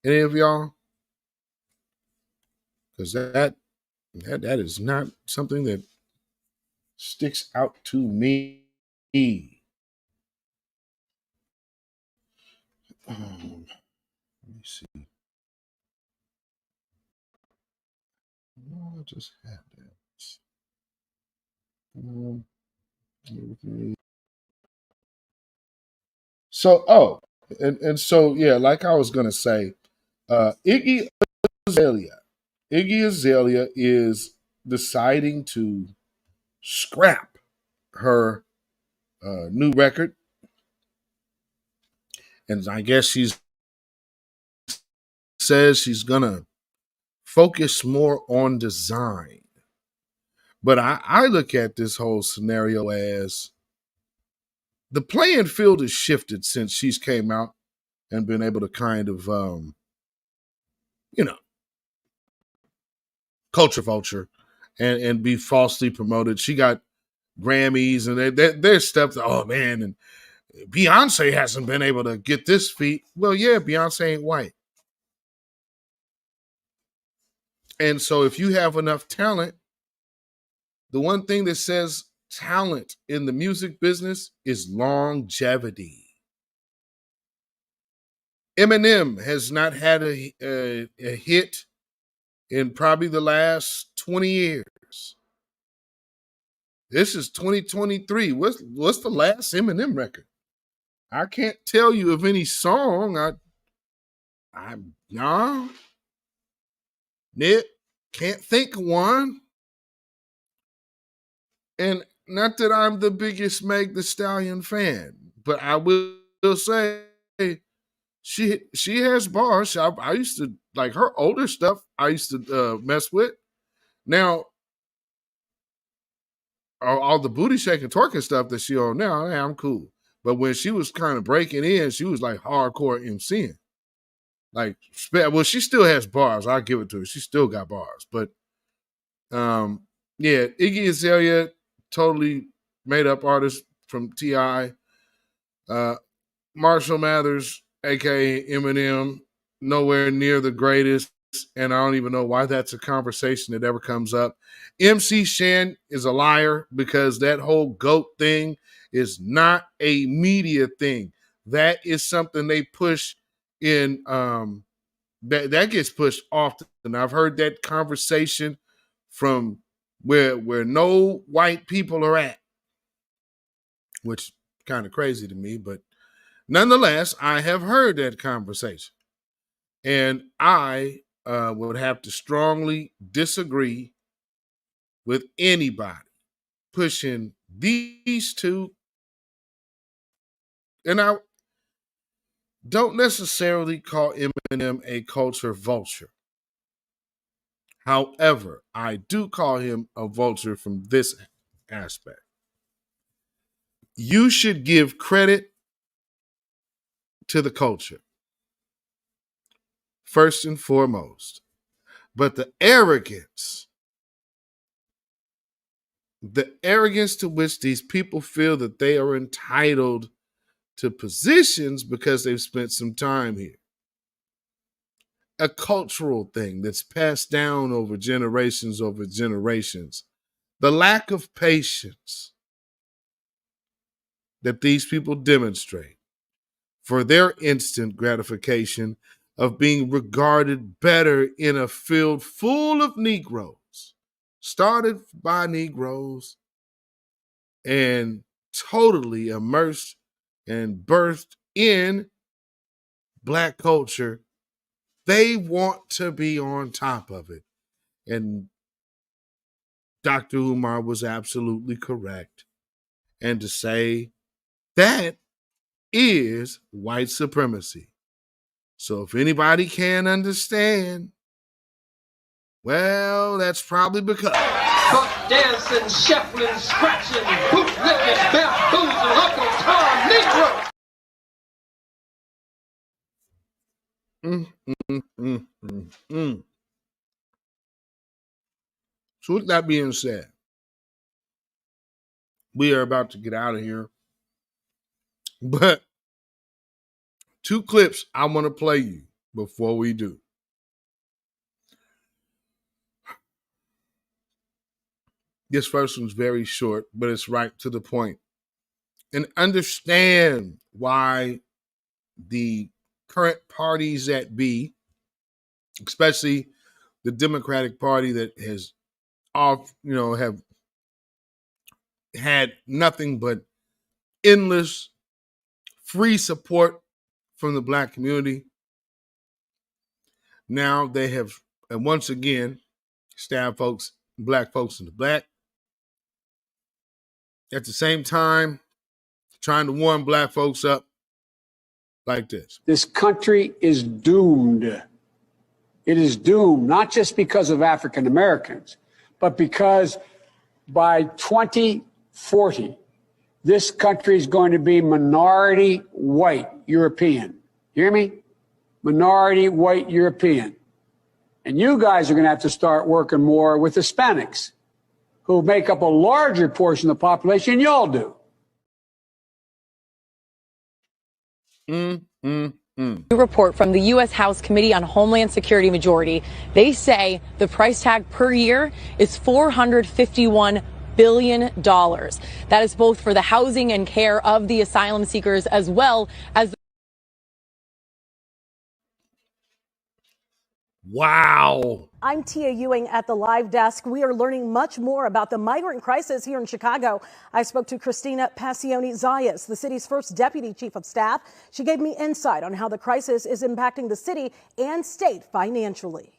S3: Any of y'all? Because that is not something that sticks out to me. Let me see. No, I just had that. So, so yeah, like I was gonna say, Iggy Azalea is deciding to scrap her new record, and I guess says she's gonna focus more on design. But I look at this whole scenario as the playing field has shifted since she's came out and been able to kind of, culture vulture and be falsely promoted. She got Grammys and there's stuff that, oh man, and Beyonce hasn't been able to get this feat. Well, yeah, Beyonce ain't white. And so if you have enough talent, the one thing that says talent in the music business is longevity. Eminem has not had a hit in probably the last 20 years. This is 2023. What's the last Eminem record? I can't tell you of any song. No. Nick, can't think of one. And not that I'm the biggest Meg Thee Stallion fan, but I will say she has bars. I used to like her older stuff. I used to mess with. Now, all the booty shaking, twerking stuff that she on now, I'm cool. But when she was kind of breaking in, she was like hardcore MCing. Like, well, she still has bars. I'll give it to her. She still got bars. But yeah, Iggy Azalea, totally made up artist from T.I. Marshall Mathers, aka Eminem, nowhere near the greatest, and I don't even know why that's a conversation that ever comes up. MC Shan is a liar because that whole GOAT thing is not a media thing. That is something they push in that gets pushed often. I've heard that conversation from where no white people are at, which kind of crazy to me, but nonetheless, I have heard that conversation. And I would have to strongly disagree with anybody pushing these two. And I don't necessarily call Eminem a culture vulture. However, I do call him a vulture from this aspect. You should give credit to the culture, first and foremost. But the arrogance to which these people feel that they are entitled to positions because they've spent some time here. A cultural thing that's passed down over generations. The lack of patience that these people demonstrate for their instant gratification of being regarded better in a field full of Negroes, started by Negroes and totally immersed and birthed in Black culture. They want to be on top of it. And Dr. Umar was absolutely correct. And to say that is white supremacy. So if anybody can understand, well, that's probably because
S1: Buck dancing, shuffling, scratching, bootlicking, bamboozling, Uncle Tom Negro.
S3: So with that being said, we are about to get out of here. But 2 clips I want to play you before we do. This first one's very short, but it's right to the point. And understand why the current parties that be, especially the Democratic Party that has have had nothing but endless free support from the Black community. Now they have, and once again, stabbed Black folks in the back. At the same time, trying to warm Black folks up like this.
S2: This country is doomed. It is doomed, not just because of African Americans, but because by 2040, this country is going to be minority white European. You hear me? Minority white European. And you guys are going to have to start working more with Hispanics, who make up a larger portion of the population than y'all do.
S23: New report from the U.S. House Committee on Homeland Security Majority. They say the price tag per year is $451 billion. That is both for the housing and care of the asylum seekers as well as.
S3: Wow.
S24: I'm Tia Ewing at the live desk. We are learning much more about the migrant crisis here in Chicago. I spoke to Christina Passioni-Zayas, the city's first deputy chief of staff. She gave me insight on how the crisis is impacting the city and state financially.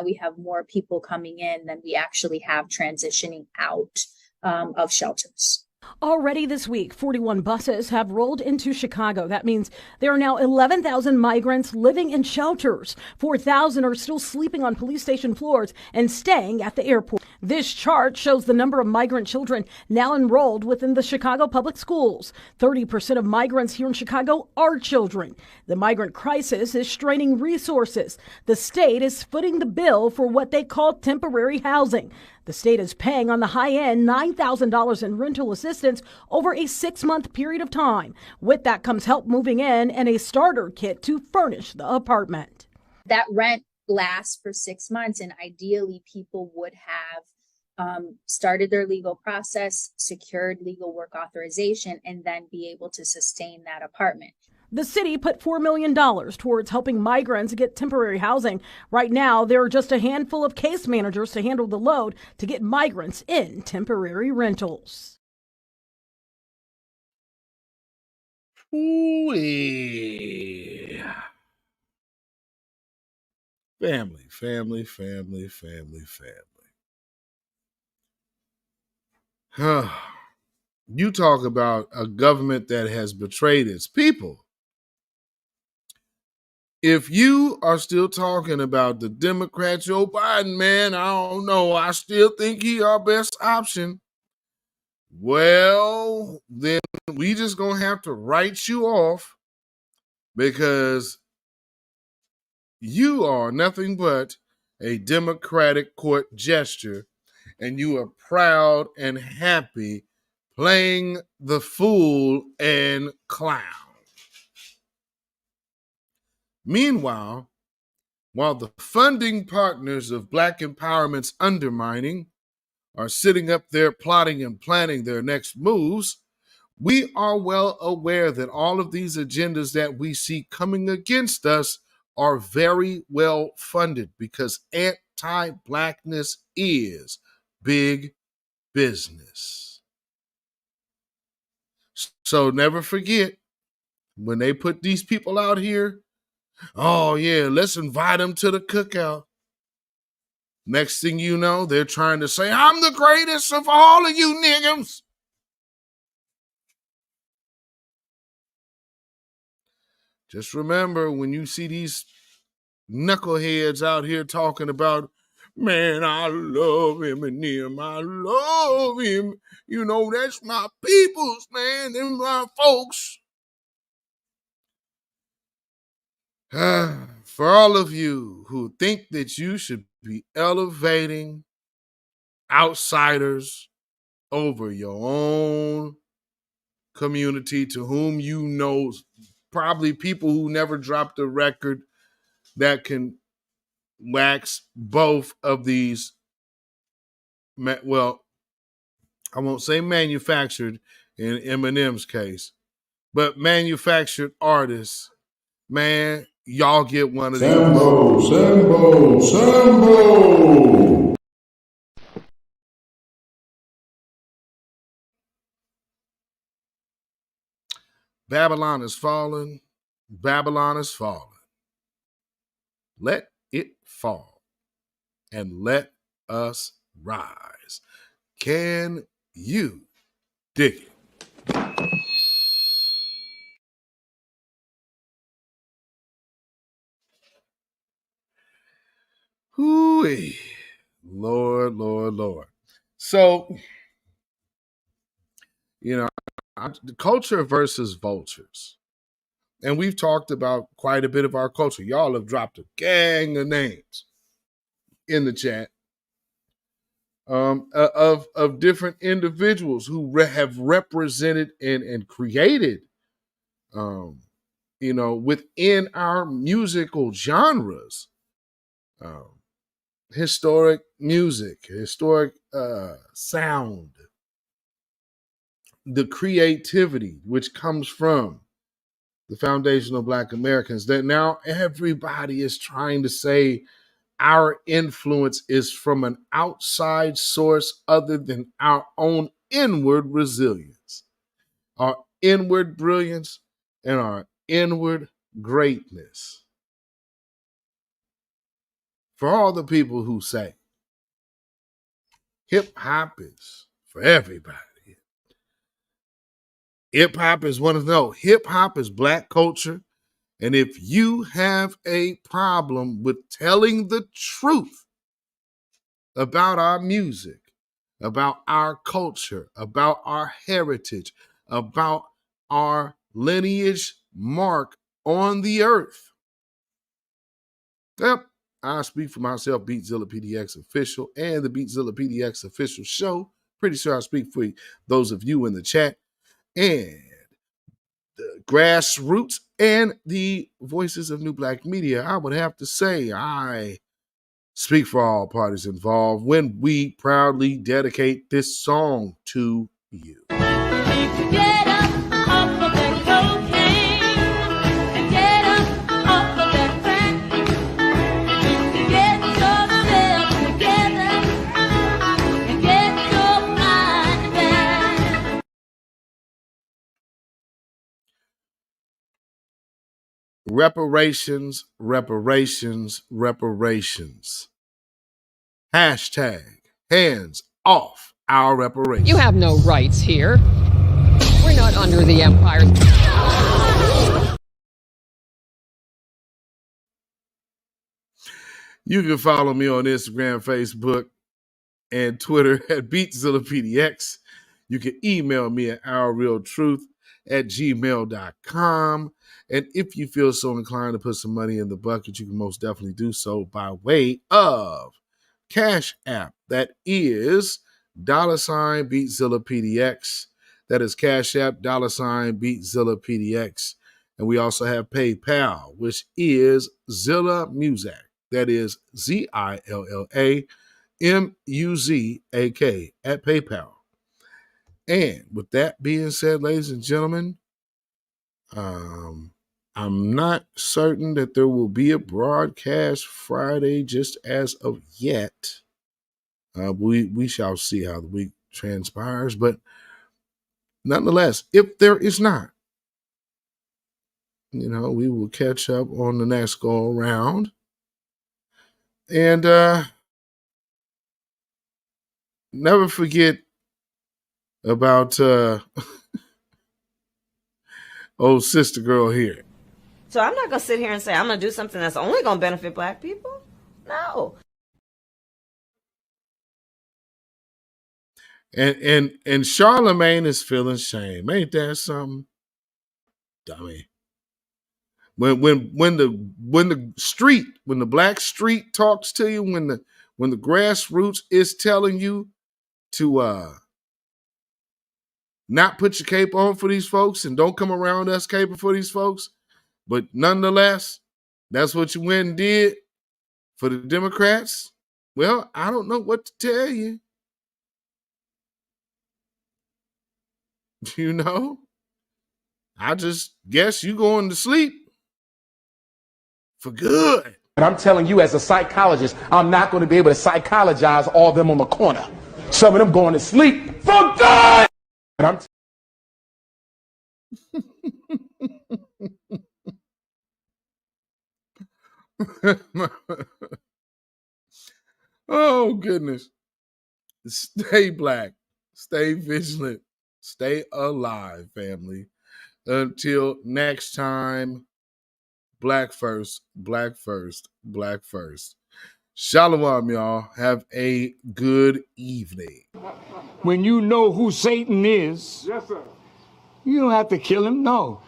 S25: We have more people coming in than we actually have transitioning out of shelters.
S24: Already this week, 41 buses have rolled into Chicago. That means there are now 11,000 migrants living in shelters. 4,000 are still sleeping on police station floors and staying at the airport. This chart shows the number of migrant children now enrolled within the Chicago public schools. 30% of migrants here in Chicago are children. The migrant crisis is straining resources. The state is footing the bill for what they call temporary housing. The state is paying on the high end $9,000 in rental assistance over a 6-month period of time. With that comes help moving in and a starter kit to furnish the apartment.
S25: That rent lasts for 6 months, and ideally people would have started their legal process, secured legal work authorization, and then be able to sustain that apartment.
S24: The city put $4 million towards helping migrants get temporary housing. Right now, there are just a handful of case managers to handle the load to get migrants in temporary rentals.
S3: Ooh-wee. Family. You talk about a government that has betrayed its people. If you are still talking about the Democrat Joe Biden, man, I don't know. I still think he our best option. Well, then we just going to have to write you off because you are nothing but a Democratic court gesture, and you are proud and happy playing the fool and clown. Meanwhile, while the funding partners of Black empowerment's undermining are sitting up there plotting and planning their next moves, we are well aware that all of these agendas that we see coming against us are very well funded because anti-Blackness is big business. So never forget, when they put these people out here, oh yeah, let's invite them to the cookout. Next thing you know, they're trying to say, I'm the greatest of all of you niggas. Just remember, when you see these knuckleheads out here talking about, man, I love Eminem, I love him. You know, that's my peoples, man, them my folks. For all of you who think that you should be elevating outsiders over your own community, to whom you know, probably people who never dropped a record that can wax both of these, well, I won't say manufactured in Eminem's case, but manufactured artists, man, y'all get one of these. Sambo. Babylon is fallen. Babylon is fallen. Let it fall and let us rise. Can you dig it? Hoo-wee. Lord, Lord, Lord. So, you know, culture versus vultures. And we've talked about quite a bit of our culture. Y'all have dropped a gang of names in the chat of different individuals who have represented and created, you know, within our musical genres, historic music, historic sound, the creativity which comes from the foundational Black Americans, that now everybody is trying to say our influence is from an outside source other than our own inward resilience, our inward brilliance, and our inward greatness. For all the people who say hip hop is for everybody, hip hop is one of those. Hip hop is Black culture. And if you have a problem with telling the truth about our music, about our culture, about our heritage, about our lineage mark on the earth, yep, I speak for myself, Beatzilla PDX official, and the Beatzilla PDX official show. Pretty sure I speak for those of you in the chat and the grassroots and the voices of New Black Media. I would have to say I speak for all parties involved when we proudly dedicate this song to you.
S4: Get up off of that cocaine and get up off of that crack. Get yourself together and get your mind back.
S3: Reparations, reparations, reparations. Hashtag hands off our reparations.
S6: You have no rights here. We're not under the empire.
S3: You can follow me on Instagram, Facebook, and Twitter at beatzillapdx. You can email me at ourrealtruth@gmail.com. And if you feel so inclined to put some money in the bucket, you can most definitely do so by way of CashApp. That is $BeatzillapDX. That is CashApp, $BeatzillapDX. And we also have PayPal, which is Zilla Music. That is ZILLAMUZAK at PayPal. And with that being said, ladies and gentlemen, I'm not certain that there will be a broadcast Friday just as of yet. We shall see how the week transpires. But nonetheless, if there is not, we will catch up on the next go around. And never forget about old sister girl here.
S5: So I'm not going to sit here and say I'm going to do something that's only going to benefit black people. No.
S3: And Charlamagne is feeling shame. Ain't that something? Dummy. When the black street talks to you, when the grassroots is telling you to not put your cape on for these folks and don't come around us caping for these folks, but nonetheless, that's what you went and did for the Democrats. Well, I don't know what to tell you. I just guess you going to sleep for good.
S7: And I'm telling you, as a psychologist, I'm not going to be able to psychologize all of them on the corner. Some of them going to sleep for good. And I'm
S3: Oh, goodness. Stay black. Stay vigilant. Stay alive, family. Until next time, black first, black first, black first. Shalom, y'all. Have a good evening.
S2: When you know who Satan is,
S3: Yes, sir.
S2: you don't have to kill him. No.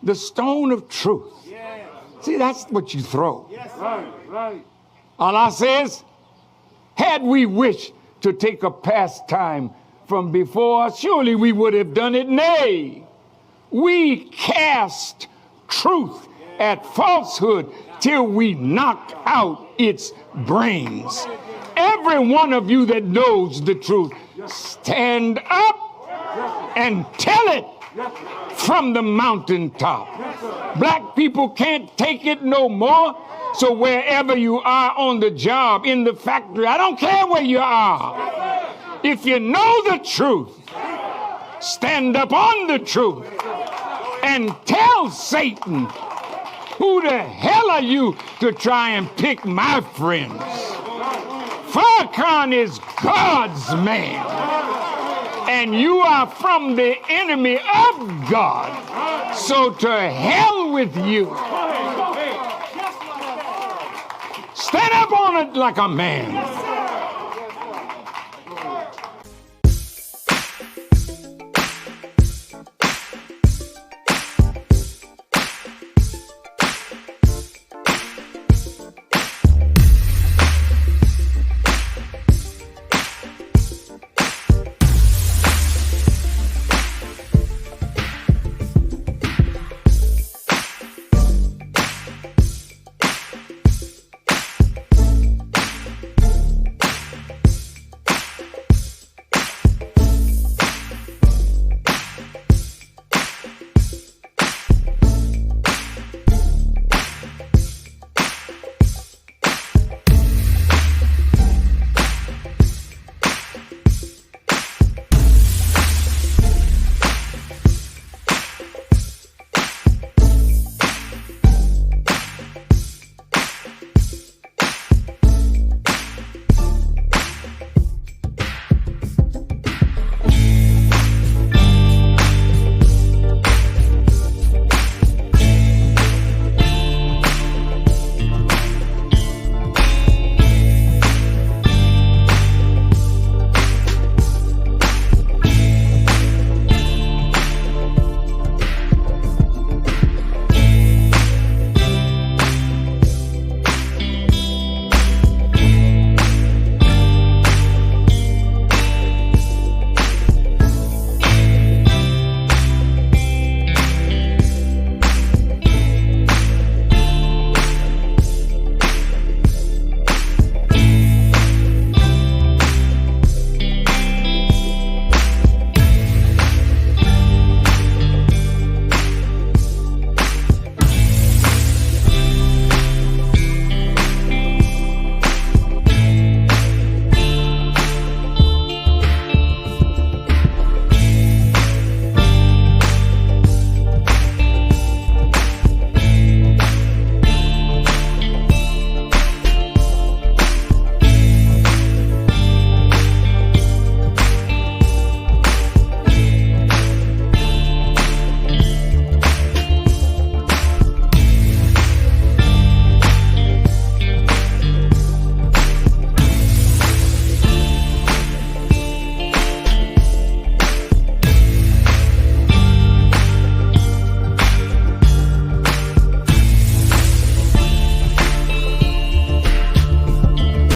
S2: The stone of truth.
S3: Yes.
S2: See, that's what you throw.
S3: Yes, right.
S2: Allah says, had we wished to take a pastime from before, surely we would have done it. Nay, we cast truth at falsehood till we knock out its brains. Every one of you that knows the truth, stand up and tell it from the mountaintop. Black people can't take it no more. So wherever you are on the job, in the factory, I don't care where you are. If you know the truth, stand up on the truth and tell Satan, who the hell are you to try and pick my friends? Farrakhan is God's man, and you are from the enemy of God. So to hell with you. Stand up on it like a man.